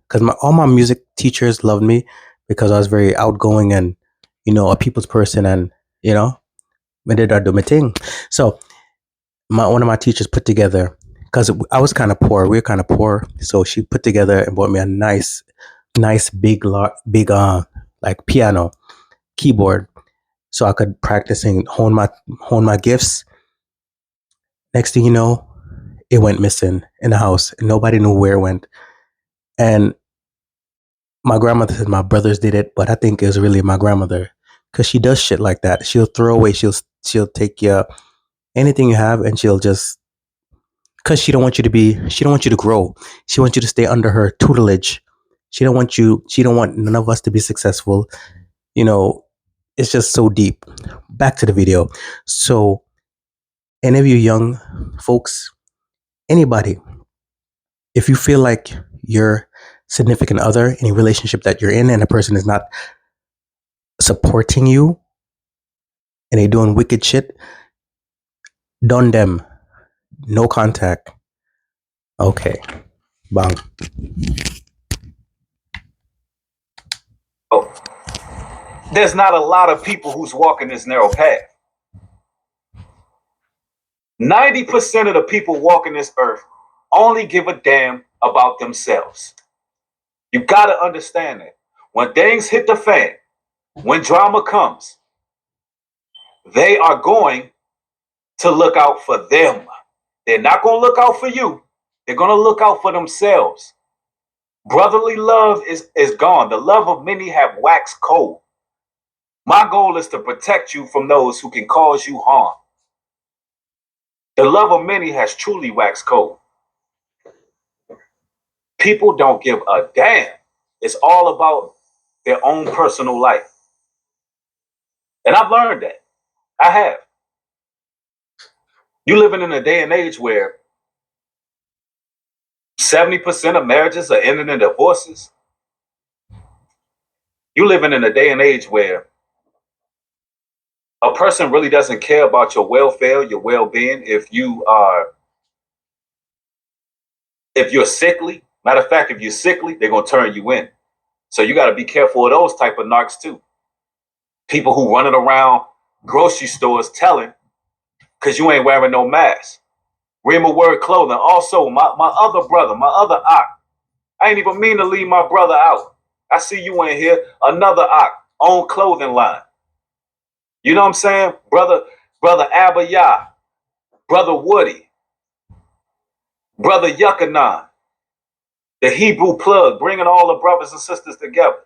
because all my music teachers loved me because I was very outgoing and, you know, a people's person and, you know, I did do my thing. So one of my teachers put together, because I was kind of poor. We were kind of poor. So she put together and bought me a nice big like piano keyboard so I could practice and hone my gifts. Next thing you know, it went missing in the house and nobody knew where it went. And my grandmother said my brothers did it, but I think it was really my grandmother because she does shit like that. She'll throw away, she'll take anything you have and she'll just, because she don't want you to grow. She wants you to stay under her tutelage. She don't want none of us to be successful. You know, it's just so deep. Back to the video. So any of you young folks, anybody, if you feel like your significant other, any relationship that you're in and a person is not supporting you and they're doing wicked shit, done them. No contact. Okay. Bang. Oh, there's not a lot of people who's walking this narrow path. 90% of the people walking this earth only give a damn about themselves. You got to understand that. When things hit the fan, when drama comes, they are going to look out for them. They're not going to look out for you. They're going to look out for themselves. Brotherly love is gone. The love of many have waxed cold. My goal is to protect you from those who can cause you harm. The love of many has truly waxed cold. People don't give a damn. It's all about their own personal life. And I've learned that. I have. You living in a day and age where 70% of marriages are ending in divorces. You living in a day and age where a person really doesn't care about your welfare, your well-being. If you're sickly, matter of fact, if you're sickly, they're going to turn you in. So you got to be careful of those type of narcs too. People who running around grocery stores telling because you ain't wearing no mask. Rima Word Clothing. Also, my other brother, my other Ock. I ain't even mean to leave my brother out. I see you in here. Another Ock. Own clothing line. You know what I'm saying? Brother Abba Yah. Brother Woody. Brother Yuckanon. The Hebrew plug. Bringing all the brothers and sisters together.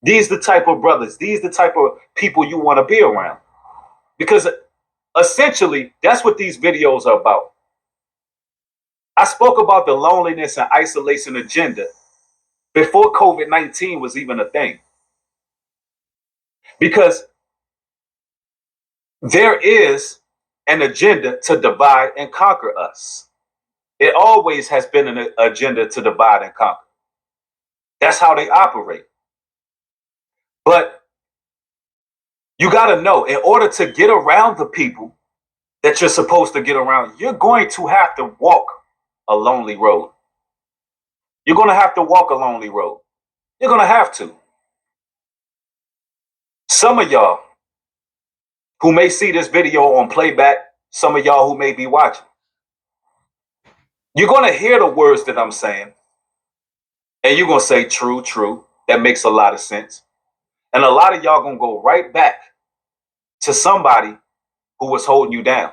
These the type of brothers. These the type of people you want to be around. Because essentially, that's what these videos are about. I spoke about the loneliness and isolation agenda before COVID-19 was even a thing. Because there is an agenda to divide and conquer us. It always has been an agenda to divide and conquer. That's how they operate. But you got to know, in order to get around the people that you're supposed to get around, you're going to have to walk a lonely road. You're going to have to walk a lonely road. You're going to have to. Some of y'all who may see this video on playback, some of y'all who may be watching, you're going to hear the words that I'm saying, and you're going to say, true, true. That makes a lot of sense. And a lot of y'all going to go right back to somebody who was holding you down.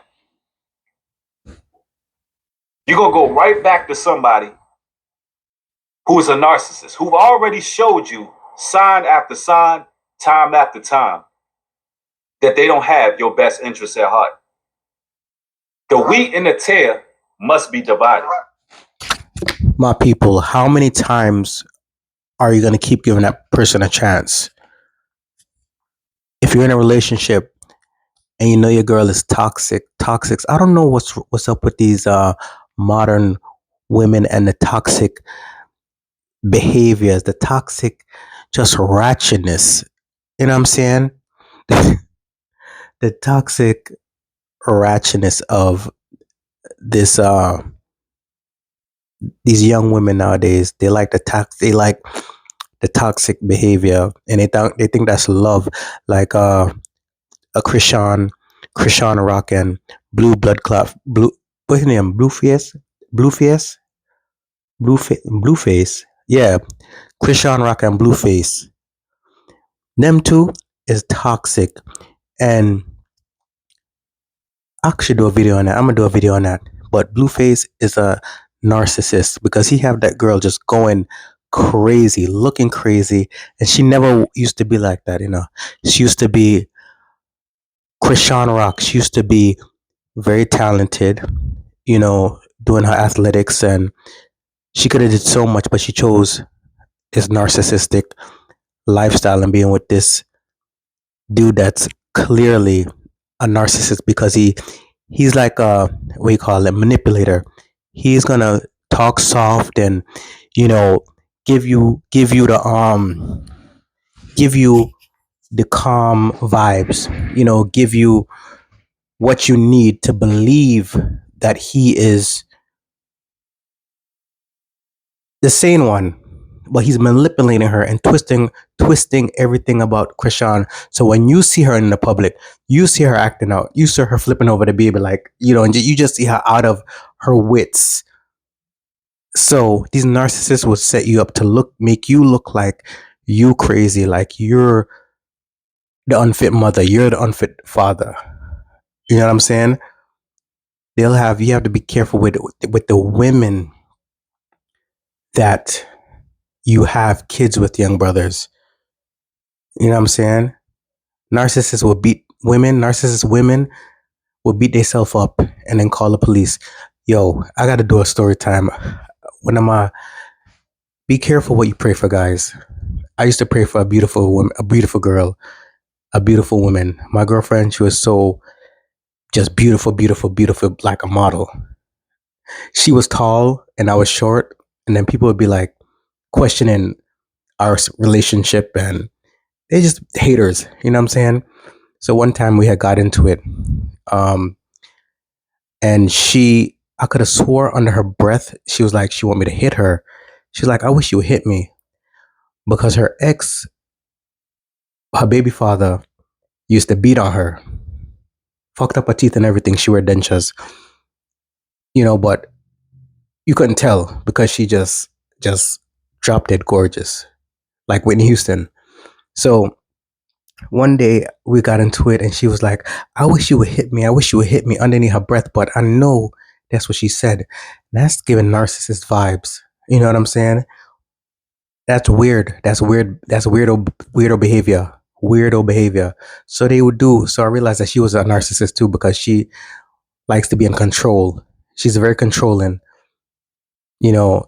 You're going to go right back to somebody who is a narcissist, who've already showed you sign after sign, time after time, that they don't have your best interests at heart. The wheat and the tare must be divided. My people, how many times are you going to keep giving that person a chance? If you're in a relationship and you know your girl is toxic, I don't know what's up with these modern women and the toxic behaviors, the toxic just ratchetness. You know what I'm saying? The toxic ratchetness of this these young women nowadays. They like the toxic behavior, and they think that's love. Like a Krishan Rock and Blue Blood Clot, Blue, what's his name? Blueface. Yeah, Krishan Rock and Blueface. Them two is toxic, and I should do a video on that. I'm gonna do a video on that. But Blueface is a narcissist because he have that girl just going crazy, looking crazy, and she never used to be like that. You know, she used to be Krishan Rock. She used to be very talented. You know, doing her athletics, and she could have did so much, but she chose this narcissistic lifestyle and being with this dude that's clearly a narcissist because he's like a, what you call it, manipulator. He's gonna talk soft and, you know, give you the calm vibes, you know, give you what you need to believe that he is the sane one, but he's manipulating her and twisting everything about Krishan. So when you see her in the public, you see her acting out, you see her flipping over the baby, like, you know, and you just see her out of her wits. So these narcissists will set you up to make you look like you crazy, like you're the unfit mother, you're the unfit father. You know what I'm saying? You have to be careful with the women that you have kids with, young brothers. You know what I'm saying? Narcissist women will beat themselves up and then call the police. Yo, I gotta do a story time. When be careful what you pray for, guys. I used to pray for a beautiful woman, a beautiful girl, a beautiful woman. My girlfriend, she was so just beautiful, like a model. She was tall and I was short, and then people would be like questioning our relationship, and they just haters. You know what I'm saying? So one time we had got into it, and I could have swore under her breath, she was like, she want me to hit her. She's like, I wish you would hit me. because her baby father, used to beat on her, fucked up her teeth and everything. She wore dentures, but you couldn't tell because she just dropped dead gorgeous, like Whitney Houston. So one day we got into it and she was like, I wish you would hit me. I wish you would hit me, underneath her breath. But I know that's what she said. That's giving narcissist vibes. You know what I'm saying? That's weird. That's weird. That's weirdo behavior. Weirdo behavior. So they would do. So I realized that she was a narcissist too, because she likes to be in control. She's very controlling, and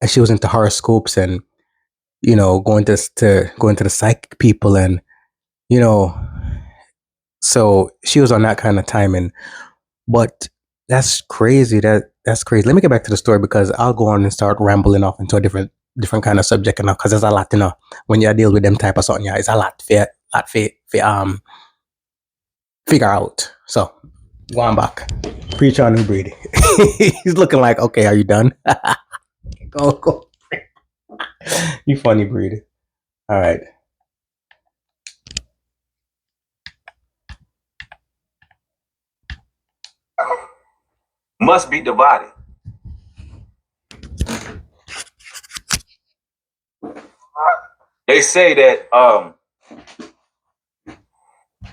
she was into horoscopes and, going to the psychic people, and, so she was on that kind of timing. But that's crazy. That's crazy. Let me get back to the story, because I'll go on and start rambling off into a different kind of subject now, because there's a lot to know when you deal with them type of something. Yeah, it's a lot figure out. So going back, preach on Nubreeeeeed. He's looking like, okay, are you done? Go. You funny breed. All right. Must be divided. They say that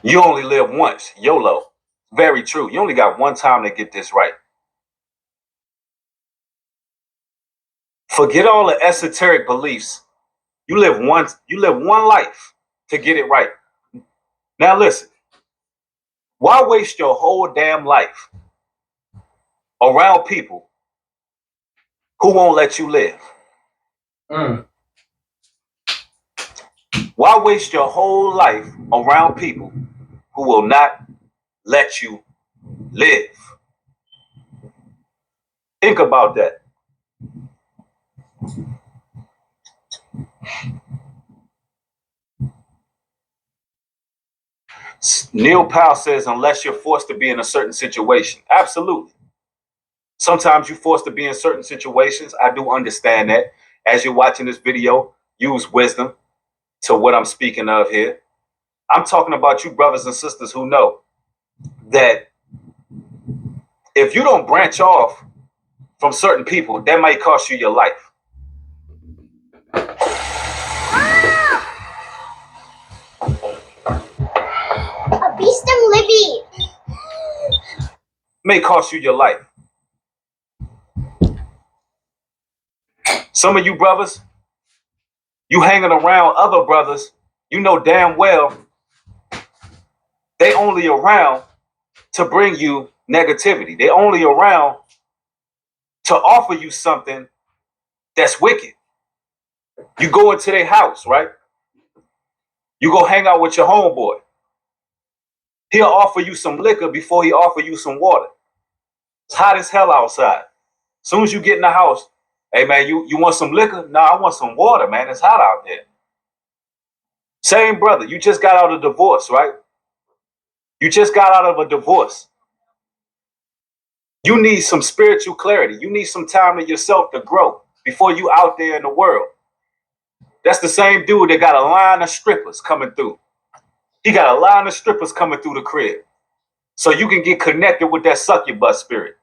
you only live once. YOLO. Very true. You only got one time to get this right. Forget all the esoteric beliefs. You live one life to get it right. Now listen. Why waste your whole damn life around people who won't let you live? Why waste your whole life around people who will not let you live? Think about that. Neil Powell says, unless you're forced to be in a certain situation. Absolutely. Sometimes you're forced to be in certain situations. I do understand that. As you're watching this video, use wisdom to what I'm speaking of here. I'm talking about you brothers and sisters who know that if you don't branch off from certain people, that might cost you your life. A beast of Libby. May cost you your life. Some of you brothers, you hanging around other brothers, you know damn well they only around to bring you negativity. They only around to offer you something that's wicked. You go into their house, right? You go hang out with your homeboy. He'll offer you some liquor before he offer you some water. It's hot as hell outside. As soon as you get in the house, hey man, you want some liquor? No, I want some water, man. It's hot out there. Same brother, you just got out of a divorce, right? You just got out of a divorce. You need some spiritual clarity. You need some time to yourself to grow before you out there in the world. That's the same dude that got a line of strippers coming through. He got a line of strippers coming through the crib. So you can get connected with that succubus spirit.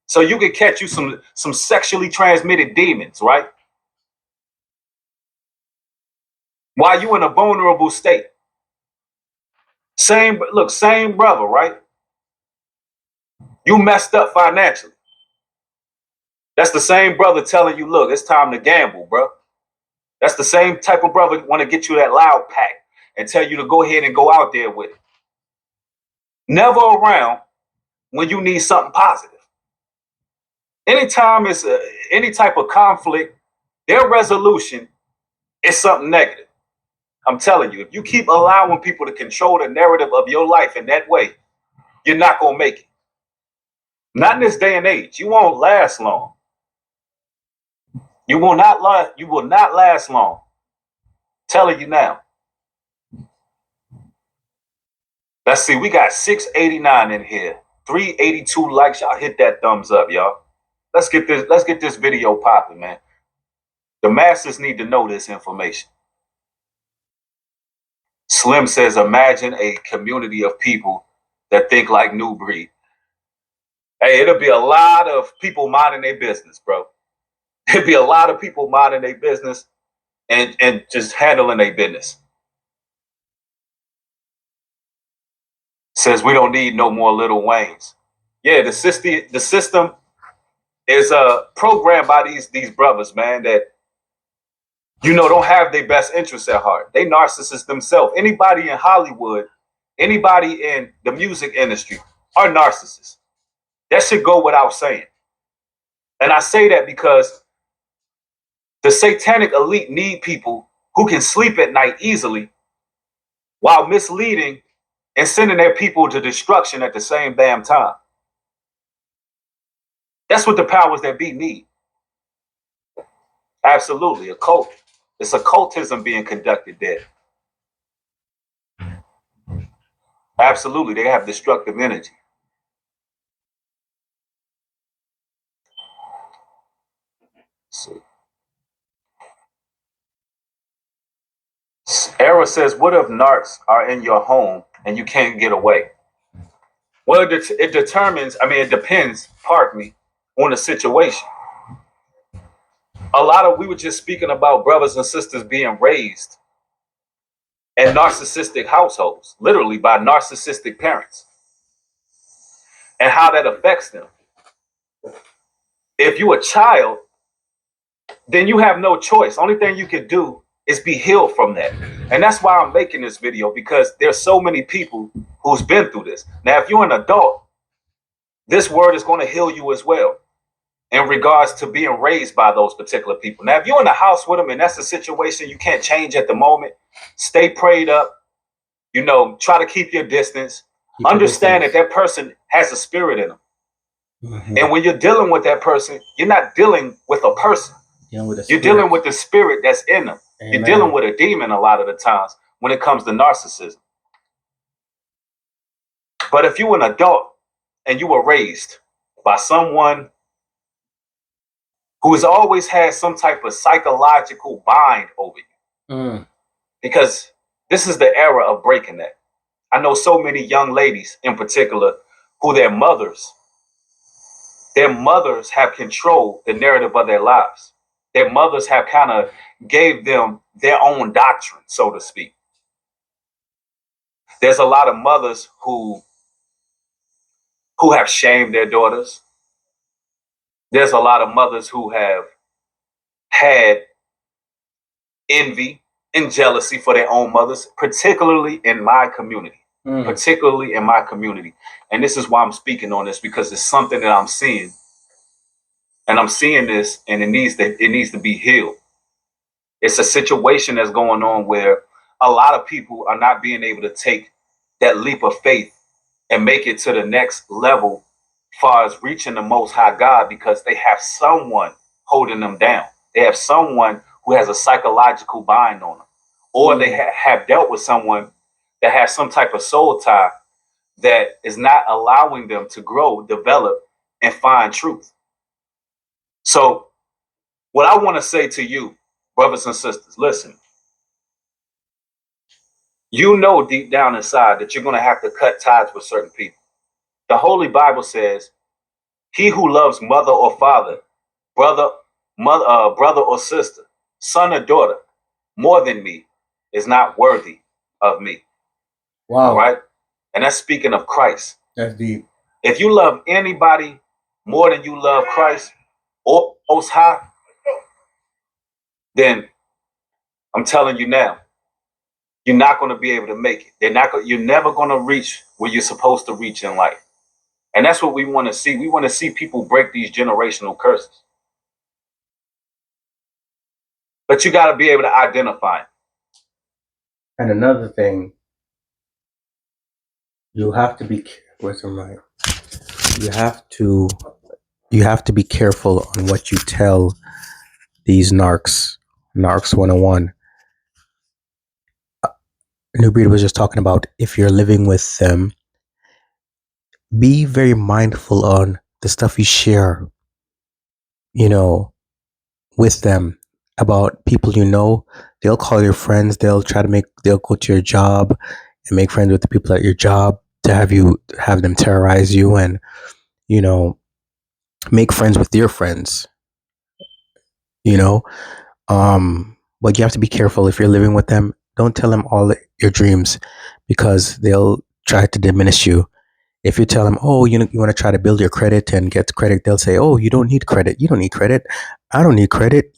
So you can catch you some sexually transmitted demons, right? While you in a vulnerable state. Same brother, right? You messed up financially. That's the same brother telling you, look, it's time to gamble, bro. That's the same type of brother want to get you that loud pack and tell you to go ahead and go out there with it. Never around when you need something positive. Anytime it's any type of conflict, their resolution is something negative. I'm telling you, if you keep allowing people to control the narrative of your life in that way, you're not going to make it. Not in this day and age. You won't last long. You will not last long. Telling you now. Let's see, we got 689 in here. 382 likes. Y'all hit that thumbs up, y'all. Let's get this video popping, man. The masses need to know this information. Slim says, imagine a community of people that think like Nubreeeeeed. Hey, it'll be a lot of people minding their business, bro. There'll be a lot of people minding their business and just handling their business. Says we don't need no more Lil Waynes. Yeah, the system is programmed by these brothers, man, that don't have their best interests at heart. They narcissists themselves. Anybody in Hollywood, anybody in the music industry are narcissists. That should go without saying. And I say that because the satanic elite need people who can sleep at night easily while misleading and sending their people to destruction at the same damn time. That's what the powers that be need. Absolutely, a cult. It's occultism being conducted there. Absolutely, they have destructive energy. Era says, what if narcs are in your home and you can't get away? Well, it depends, pardon me, on the situation. We were just speaking about brothers and sisters being raised in narcissistic households, literally by narcissistic parents, and how that affects them. If you're a child, then you have no choice. Only thing you can do is be healed from that. And that's why I'm making this video, because there's so many people who's been through this. Now, if you're an adult, this word is going to heal you as well in regards to being raised by those particular people. Now, if you're in the house with them and that's a situation you can't change at the moment, stay prayed up, try to keep your distance. Understand that person has a spirit in them. Mm-hmm. And when you're dealing with that person, you're not dealing with a person. You're dealing with the spirit that's in them. Amen. You're dealing with a demon a lot of the times when it comes to narcissism. But if you're an adult and you were raised by someone who has always had some type of psychological bind over you, because this is the era of breaking that. I know so many young ladies in particular who their mothers have controlled the narrative of their lives. Their mothers have kind of gave them their own doctrine, so to speak. There's a lot of mothers who have shamed their daughters. There's a lot of mothers who have had envy and jealousy for their own mothers, particularly in my community. Particularly in my community. And this is why I'm speaking on this, because it's something that I'm seeing. And I'm seeing this, and it needs to be healed. It's a situation that's going on where a lot of people are not being able to take that leap of faith and make it to the next level as far as reaching the Most High God, because they have someone holding them down. They have someone who has a psychological bind on them, or they have dealt with someone that has some type of soul tie that is not allowing them to grow, develop, and find truth. So what I want to say to you, brothers and sisters, listen, deep down inside that you're going to have to cut ties with certain people. The Holy Bible says, he who loves mother or father, brother or sister, son or daughter, more than me is not worthy of me. Wow. All right? And that's speaking of Christ. That's deep. If you love anybody more than you love Christ or Most High, then I'm telling you now, you're not going to be able to make it. You're never going to reach where you're supposed to reach in life. And that's what we want to see. We want to see people break these generational curses. But you got to be able to identify it. And another thing, you have to be you have to be careful on what you tell these narcs 101. Nubreeeeeed was just talking about, if you're living with them, be very mindful on the stuff you share, with them about people They'll call your friends. They'll go to your job and make friends with the people at your job to have them terrorize you and, you know, make friends with your friends, you know. But you have to be careful if you're living with them. Don't tell them all your dreams because they'll try to diminish you. If you tell them, oh, you want to try to build your credit and get credit, they'll say, oh, you don't need credit. You don't need credit. I don't need credit.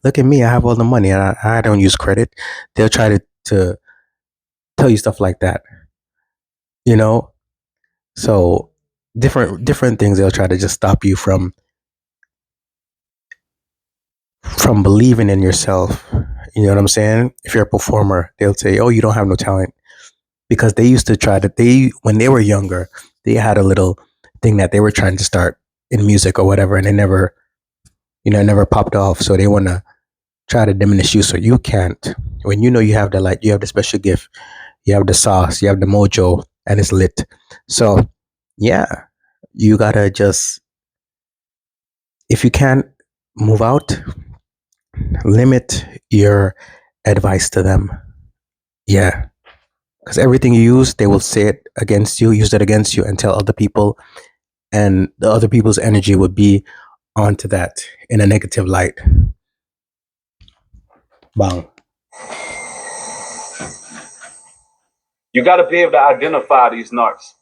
Look at me. I have all the money and I don't use credit. They'll try to tell you stuff like that, you know? So different things they'll try to just stop you from believing in yourself. You know what I'm saying? If you're a performer, they'll say, oh, you don't have no talent. Because they used to when they were younger, they had a little thing that they were trying to start in music or whatever, and it never popped off. So they want to try to diminish you so you can't. When you know you have the light, you have the special gift, you have the sauce, you have the mojo, and it's lit. So yeah, you gotta just, if you can't move out, limit your advice to them. Yeah. Because everything you use, they will say it against you, use it against you, and tell other people, and the other people's energy would be onto that in a negative light. Bang. You got to be able to identify these narcs.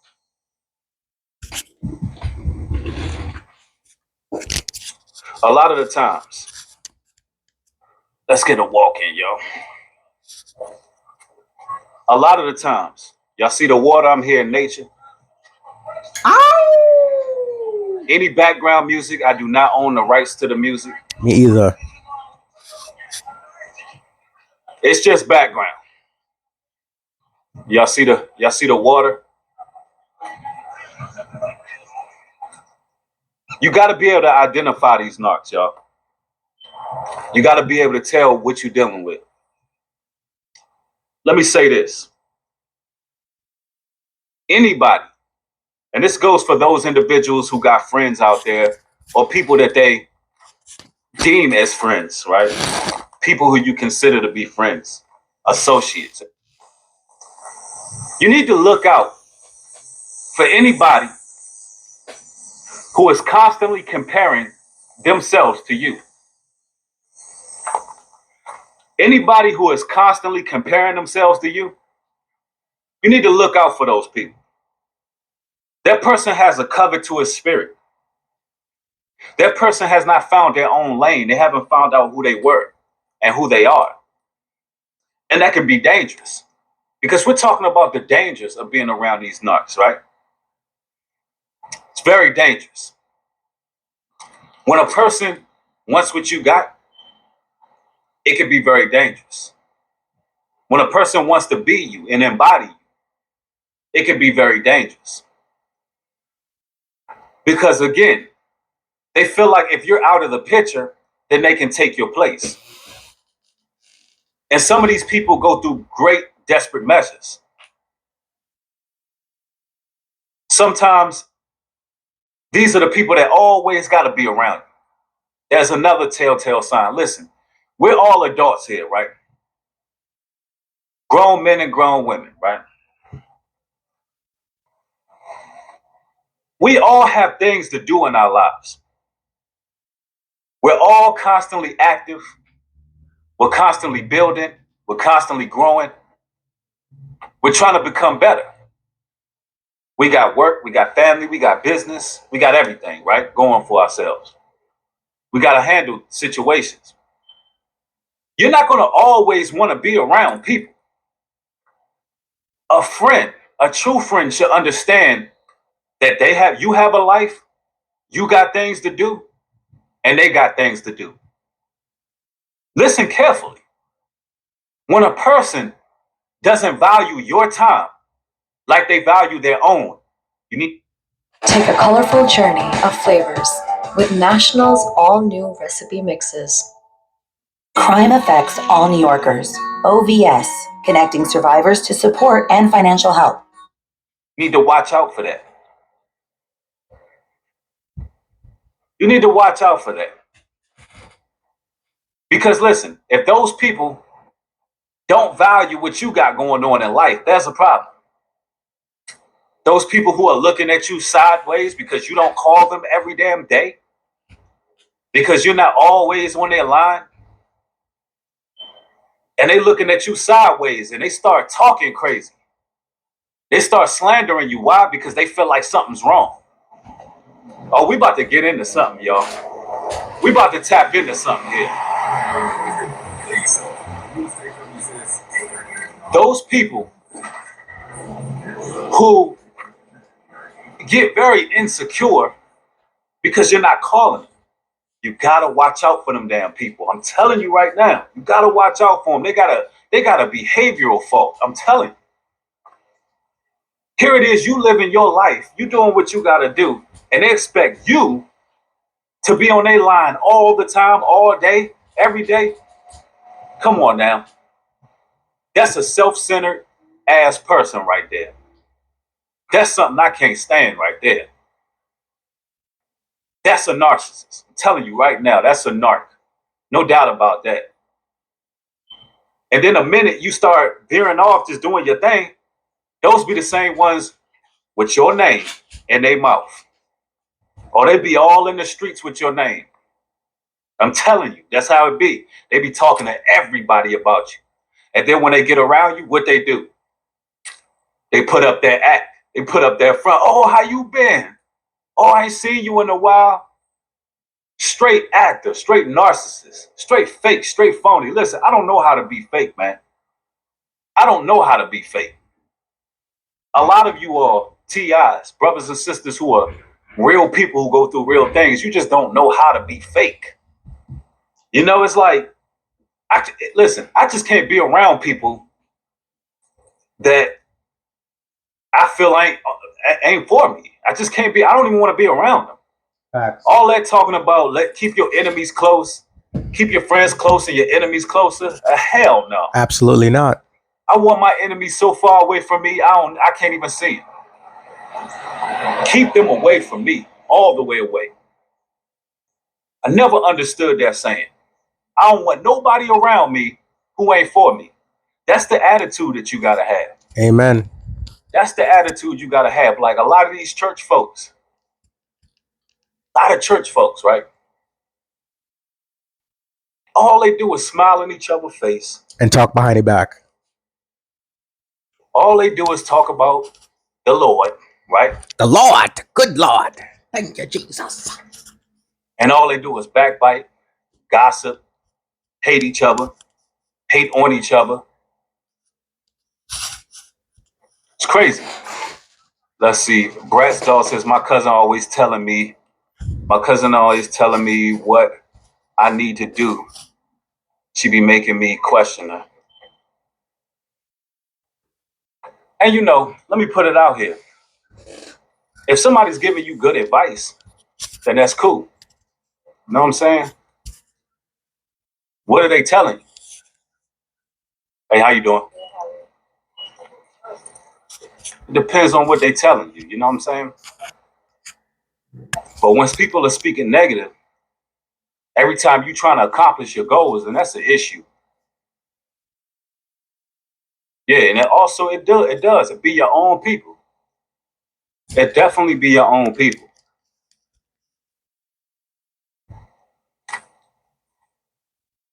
A lot of the times, let's get a walk in, yo. A lot of the times, y'all see the water I'm here in nature? Any background music, I do not own the rights to the music. Me either. It's just background. Y'all see the water? You got to be able to identify these narcs, y'all. You got to be able to tell what you're dealing with. Let me say this. Anybody, and this goes for those individuals who got friends out there or people that they deem as friends, right? People who you consider to be friends, associates. You need to look out for anybody who is constantly comparing themselves to you. Anybody who is constantly comparing themselves to you, you need to look out for those people. That person has a covetous spirit. That person has not found their own lane. They haven't found out who they were and who they are. And that can be dangerous because we're talking about the dangers of being around these narcs, right? It's very dangerous. When a person wants what you got, it can be very dangerous. When a person wants to be you and embody you, it can be very dangerous. Because again, they feel like if you're out of the picture, then they can take your place. And some of these people go through great desperate measures. Sometimes these are the people that always got to be around you. There's another telltale sign. Listen, we're all adults here, right? Grown men and grown women, right? We all have things to do in our lives. We're all constantly active. We're constantly building. We're constantly growing. We're trying to become better. We got work, we got family, we got business, we got everything, right? Going for ourselves. We got to handle situations. You're not going to always want to be around people. A friend, a true friend should understand that you have a life, you got things to do, and they got things to do. Listen carefully. When a person doesn't value your time like they value their own, you need Take a colorful journey of flavors with National's all-new recipe mixes. Crime affects all New Yorkers. OVS, connecting survivors to support and financial help. need to watch out for that. You need to watch out for that. Because listen, if those people don't value what you got going on in life. That's a problem. Those people who are looking at you sideways because you don't call them every damn day, because you're not always on their line, and they looking at you sideways and they start talking crazy. They start slandering you. Why? Because they feel like something's wrong. Oh, we about to get into something, y'all. We about to tap into something here. Those people who get very insecure because you're not calling them. You gotta watch out for them damn people. I'm telling you right now. You gotta watch out for them. They got a behavioral fault. I'm telling you. Here it is. You living your life. You doing what you gotta do, and they expect you to be on their line all the time, all day, every day. Come on now. That's a self-centered ass person right there. That's something I can't stand right there. That's a narcissist. I'm telling you right now, that's a narc. No doubt about that. And then the minute you start veering off, just doing your thing, those be the same ones with your name in their mouth. Or they be all in the streets with your name. I'm telling you, that's how it be. They be talking to everybody about you. And then when they get around you, what they do? They put up their act. They put up their front. Oh, how you been? Oh, I ain't seen you in a while. Straight actor, straight narcissist, straight fake, straight phony. Listen, I don't know how to be fake, man. I don't know how to be fake. A lot of you are TIs, brothers and sisters who are real people who go through real things. You just don't know how to be fake. You know, it's like, listen, I just can't be around people that I feel ain't for me. I just can't be. I don't even want to be around them. Facts. All that talking about, keep your enemies close, keep your friends close and your enemies closer. Hell no. Absolutely not. I want my enemies so far away from me, I can't even see them. Keep them away from me, all the way away. I never understood that saying. I don't want nobody around me who ain't for me. That's the attitude that you gotta have. Amen. That's the attitude you gotta have. Like a lot of these church folks, right? All they do is smile in each other's face. And talk behind their back. All they do is talk about the Lord, right? The Lord. Good Lord. Thank you, Jesus. And all they do is backbite, gossip, hate each other, hate on each other. It's crazy. Let's see. Brad's dog says, my cousin always telling me what I need to do. She be making me question her. And you know, let me put it out here. If somebody's giving you good advice, then that's cool. You know what I'm saying? What are they telling you? Hey, how you doing? It depends on what they're telling you. You know what I'm saying? But when people are speaking negative, every time you're trying to accomplish your goals, then that's an issue. Yeah, and it does. It be your own people. It definitely be your own people.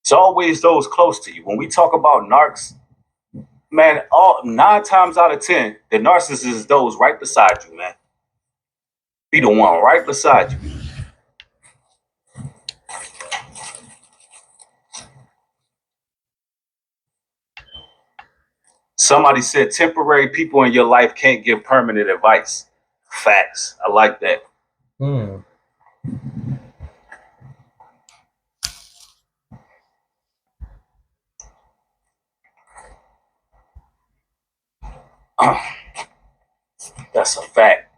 It's always those close to you. When we talk about narcs, man, 9 times out of 10, the narcissist is those right beside you, man. Be the one right beside you. Somebody said temporary people in your life can't give permanent advice. Facts. I like that. That's a fact.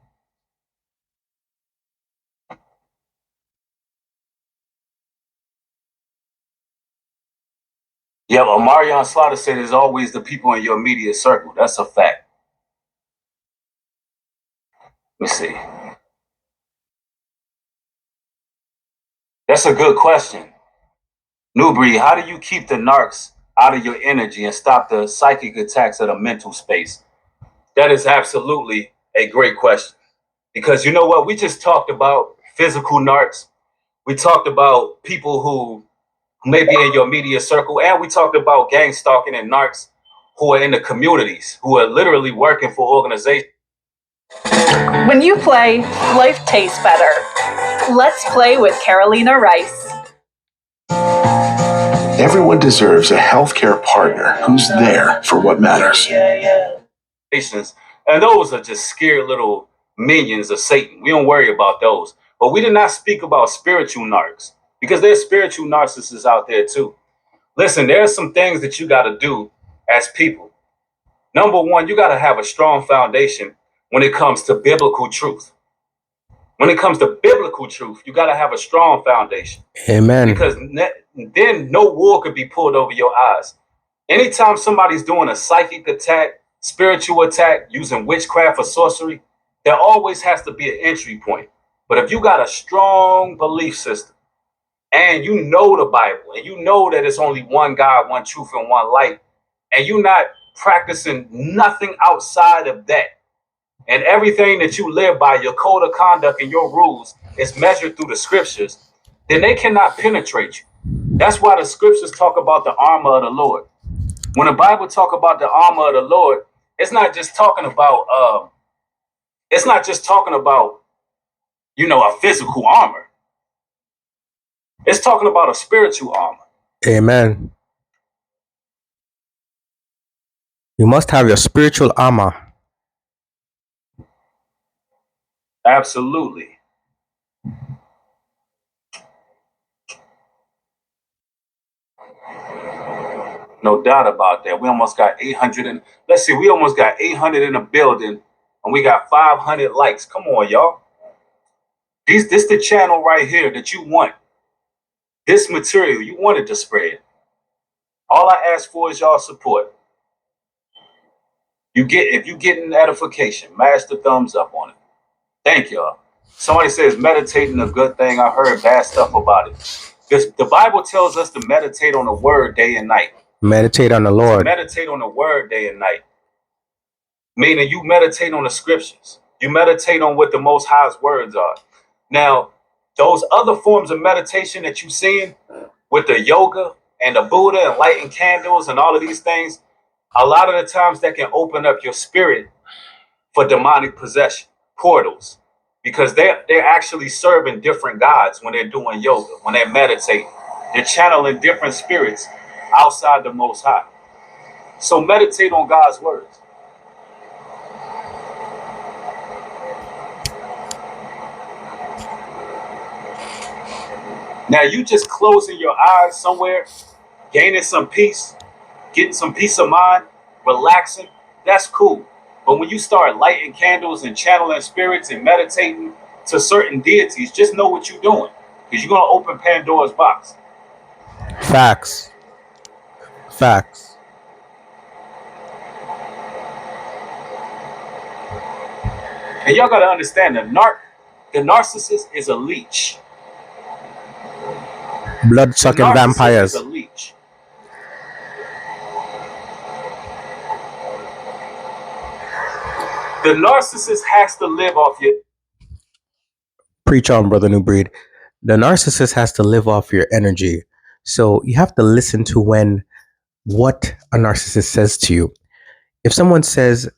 Yeah, but Marion Slaughter said there's always the people in your immediate circle. That's a fact. Let me see. That's a good question. Nubreeeeeeed, how do you keep the narcs out of your energy and stop the psychic attacks of the mental space? That is absolutely a great question. Because you know what? We just talked about physical narcs. We talked about people who may be in your media circle. And we talked about gang stalking and narcs who are in the communities, who are literally working for organizations. When you play, life tastes better. Let's play with Carolina Rice. Everyone deserves a healthcare partner who's there for what matters. And those are just scared little minions of Satan. We don't worry about those. But we did not speak about spiritual narcs, because there's spiritual narcissists out there too. Listen, there's some things that you got to do as people. Number one, you got to have a strong foundation when it comes to biblical truth. When it comes to biblical truth, you got to have a strong foundation. Amen. Because then no wool could be pulled over your eyes. Anytime somebody's doing a psychic attack, spiritual attack, using witchcraft or sorcery, there always has to be an entry point. But if you got a strong belief system and you know the Bible and you know that it's only one God, one truth, and one light, and you're not practicing nothing outside of that, and everything that you live by, your code of conduct and your rules, is measured through the scriptures, then they cannot penetrate you. That's why the scriptures talk about the armor of the Lord. When the Bible talk about the armor of the Lord, it's not just talking about a physical armor. It's talking about a spiritual armor. Amen. You must have your spiritual armor. Absolutely. No doubt about that. We almost got 800 and we almost got 800 in the building, and we got 500 likes. Come on, y'all. This the channel right here that you want. This material, you wanted to spread. All I ask for is y'all support. If you get an edification, mash the thumbs up on it. Thank y'all. Somebody says meditating a good thing. I heard bad stuff about it. Because the Bible tells us to meditate on the word day and night. Meditate on the Lord. Meditate on the word day and night. Meaning you meditate on the scriptures. You meditate on what the Most High's words are. Now, those other forms of meditation that you've seen with the yoga and the Buddha and lighting candles and all of these things, a lot of the times that can open up your spirit for demonic possession, portals, because they're actually serving different gods when they're doing yoga, when they're meditating. They're channeling different spirits outside the Most High. So meditate on God's words. Now you just closing your eyes somewhere, gaining some peace, getting some peace of mind, relaxing, that's cool. But when you start lighting candles and channeling spirits and meditating to certain deities, just know what you're doing, because you're going to open Pandora's box. Facts. Facts. And y'all got to understand the narcissist is a leech. Blood-sucking vampires. Is a leech. The narcissist has to live off your... Preach on, brother Nubreeeeeed. The narcissist has to live off your energy. So you have to listen to what a narcissist says to you. If someone says,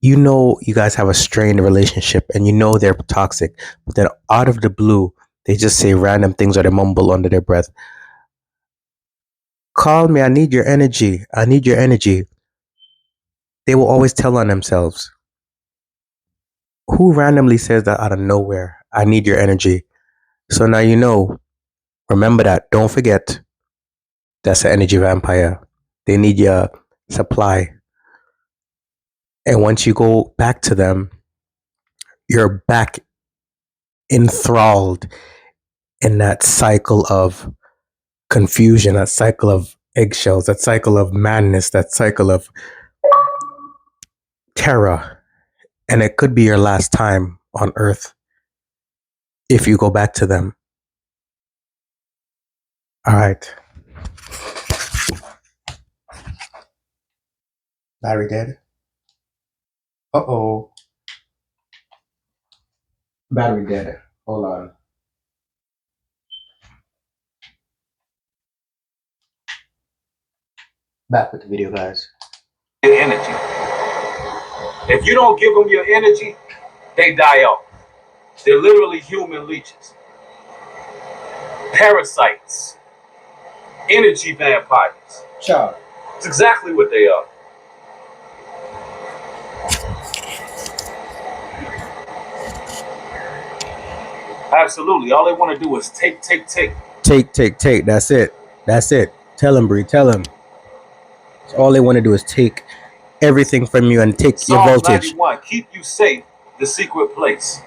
you know, you guys have a strained relationship and you know they're toxic, but then out of the blue, they just say random things or they mumble under their breath. Call me, I need your energy. I need your energy. They will always tell on themselves. Who randomly says that out of nowhere? I need your energy. So now you know. Remember that. Don't forget. That's an energy vampire. They need your supply. And once you go back to them, you're back enthralled in that cycle of confusion, that cycle of eggshells, that cycle of madness, that cycle of terror. And it could be your last time on earth if you go back to them. All right. Battery dead. Uh-oh. Battery dead. Hold on. Back with the video, guys. Your energy. If you don't give them your energy, they die off. They're literally human leeches. Parasites. Energy vampires. Ciao. That's exactly what they are. Absolutely. All they want to do is take. Take. That's it. Tell him, Bree. Tell him. So all they want to do is take everything from you and take your Psalms voltage. 91. Keep you safe. The secret place.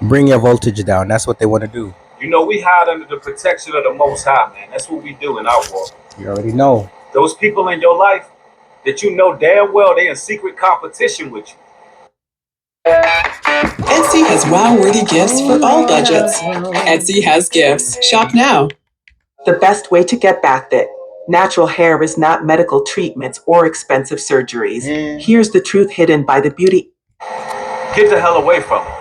Bring your voltage down. That's what they want to do. You know, we hide under the protection of the Most High, man. That's what we do in our walk. You already know. Those people in your life that you know damn well they're in secret competition with you. Etsy has wow-worthy gifts for all budgets. Etsy has gifts. Shop now. The best way to get back fit. Natural hair is not medical treatments or expensive surgeries. Here's the truth hidden by the beauty. Get the hell away from them.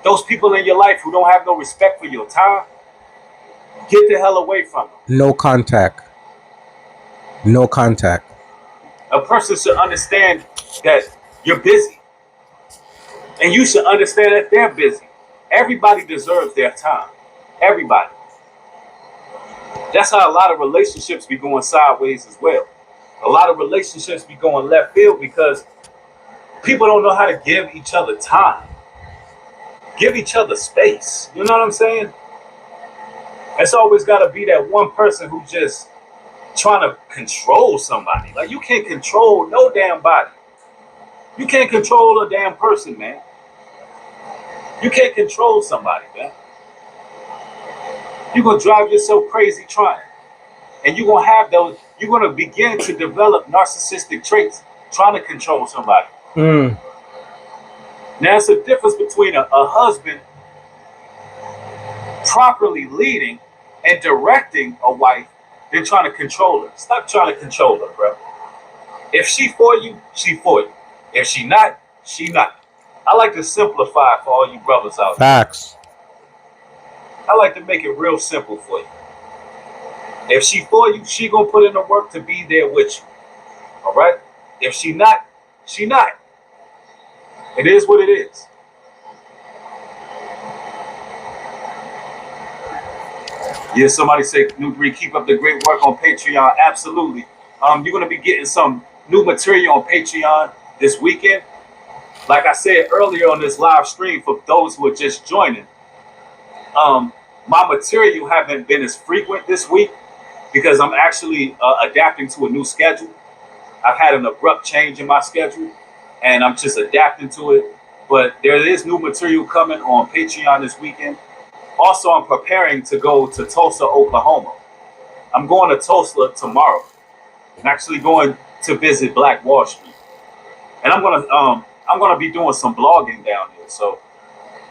Those people in your life who don't have no respect for your time, get the hell away from them. No contact. No contact. A person should understand that you're busy. And you should understand that they're busy. Everybody deserves their time. Everybody. That's how a lot of relationships be going sideways as well. A lot of relationships be going left field because people don't know how to give each other time. Give each other space. You know what I'm saying? It's always got to be that one person who just trying to control somebody. Like, you can't control no damn body. You can't control a damn person, man. You can't control somebody, man. You're going to drive yourself crazy trying. And you're going to have those, you're going to begin to develop narcissistic traits trying to control somebody. Now, it's a difference between a husband properly leading and directing a wife than trying to control her. Stop trying to control her, bro. If she for you, she for you. If she not, she not. I like to simplify for all you brothers out there. Facts. I like to make it real simple for you. If she for you, she gonna put in the work to be there with you. All right? If she not, she not. It is what it is. Yeah, somebody say, Nubreeeeeed, keep up the great work on Patreon. Absolutely. You're gonna be getting some new material on Patreon this weekend. Like I said earlier on this live stream, for those who are just joining, my material haven't been as frequent this week because I'm actually adapting to a new schedule. I've had an abrupt change in my schedule and I'm just adapting to it. But there is new material coming on Patreon this weekend. Also, I'm preparing to go to Tulsa, Oklahoma. I'm going to Tulsa tomorrow. I'm actually going to visit Black Wall Street. And I'm gonna be doing some blogging down there. So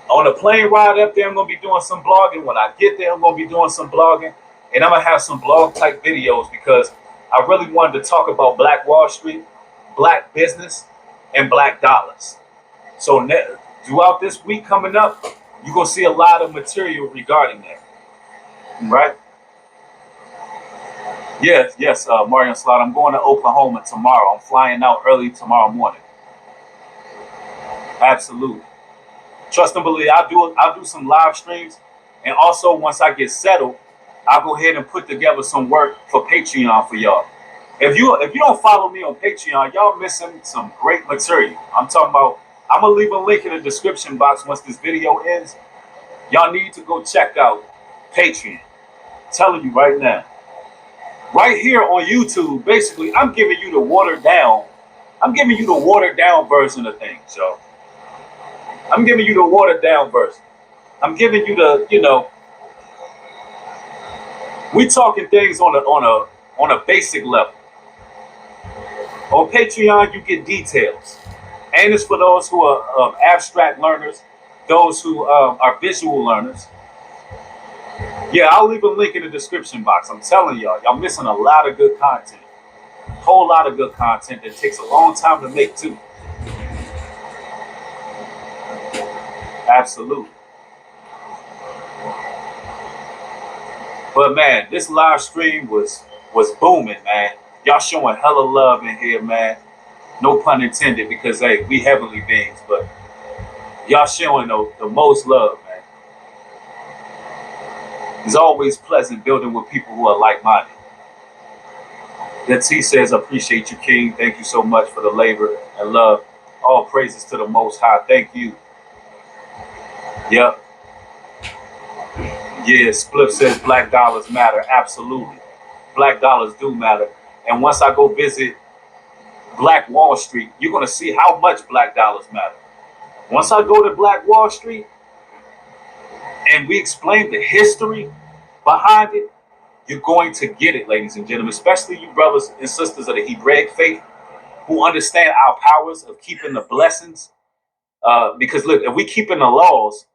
on the plane ride up there, I'm gonna be doing some blogging. When I get there, I'm gonna be doing some blogging, and I'm gonna have some blog type videos because I really wanted to talk about Black Wall Street, black business, and black dollars. So throughout this week coming up, you're gonna see a lot of material regarding that. Right? Yes, Marion Slot. I'm going to Oklahoma tomorrow. I'm flying out early tomorrow morning. Absolutely. Trust and believe. I'll do some live streams, and also once I get settled, I'll go ahead and put together some work for Patreon for y'all. If you don't follow me on Patreon, y'all missing some great material. I'm talking about. I'm gonna leave a link in the description box once this video ends. Y'all need to go check out Patreon. I'm telling you right now. Right here on YouTube, basically, I'm giving you the watered down version of things, yo. I'm giving you the watered down version. I'm giving you the, we talking things on a basic level. On Patreon, you get details. And it's for those who are abstract learners, those who are visual learners. Yeah, I'll leave a link in the description box. I'm telling y'all missing a lot of good content. Whole lot of good content that takes a long time to make too. Absolutely. But man, this live stream was booming, man. Y'all showing hella love in here, man. No pun intended, because hey, we heavenly beings, but y'all showing the most love, man. It's always pleasant building with people who are like-minded. The T says, appreciate you, King. Thank you so much for the labor and love. All praises to the Most High. Thank you. Yep. Yeah, Spliff says black dollars matter. Absolutely. Black dollars do matter. And once I go visit Black Wall Street, you're going to see how much black dollars matter. Once I go to Black Wall Street and we explain the history behind it, you're going to get it, ladies and gentlemen, especially you brothers and sisters of the Hebraic faith who understand our powers of keeping the blessings. Because look, if we keeping the laws,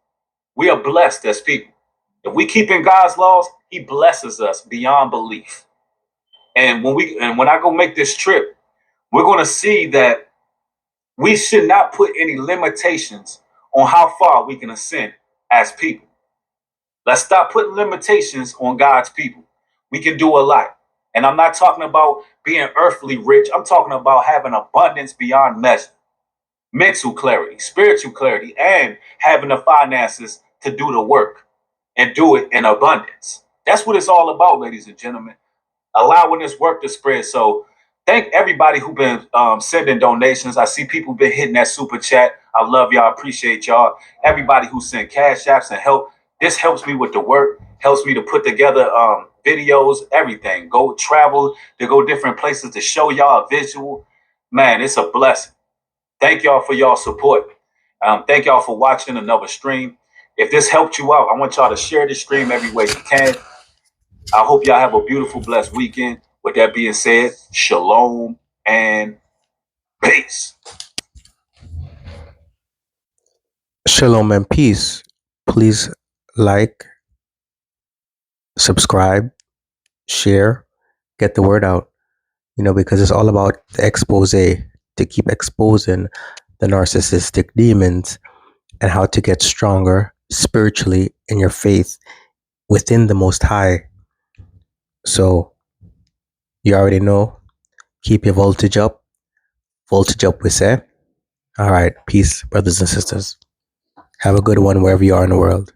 we are blessed as people. If we keeping God's laws, he blesses us beyond belief. And when I go make this trip, we're going to see that we should not put any limitations on how far we can ascend as people. Let's stop putting limitations on God's people. We can do a lot. And I'm not talking about being earthly rich. I'm talking about having abundance beyond measure, mental clarity, spiritual clarity, and having the finances to do the work and do it in abundance. That's what it's all about, ladies and gentlemen. Allowing this work to spread. So thank everybody who's been sending donations. I see people been hitting that super chat. I love y'all. Appreciate y'all. Everybody who sent cash apps and help. This helps me with the work, helps me to put together videos, everything. Go travel, to go different places to show y'all a visual. Man, it's a blessing. Thank y'all for y'all support. Thank y'all for watching another stream. If this helped you out, I want y'all to share this stream every way you can. I hope y'all have a beautiful, blessed weekend. With that being said, shalom and peace. Shalom and peace. Please like, subscribe, share, get the word out, because it's all about the expose, to keep exposing the narcissistic demons and how to get stronger spiritually in your faith within the Most High. So you already know, keep your voltage up, we say. All right, peace, brothers and sisters. Have a good one wherever you are in the world.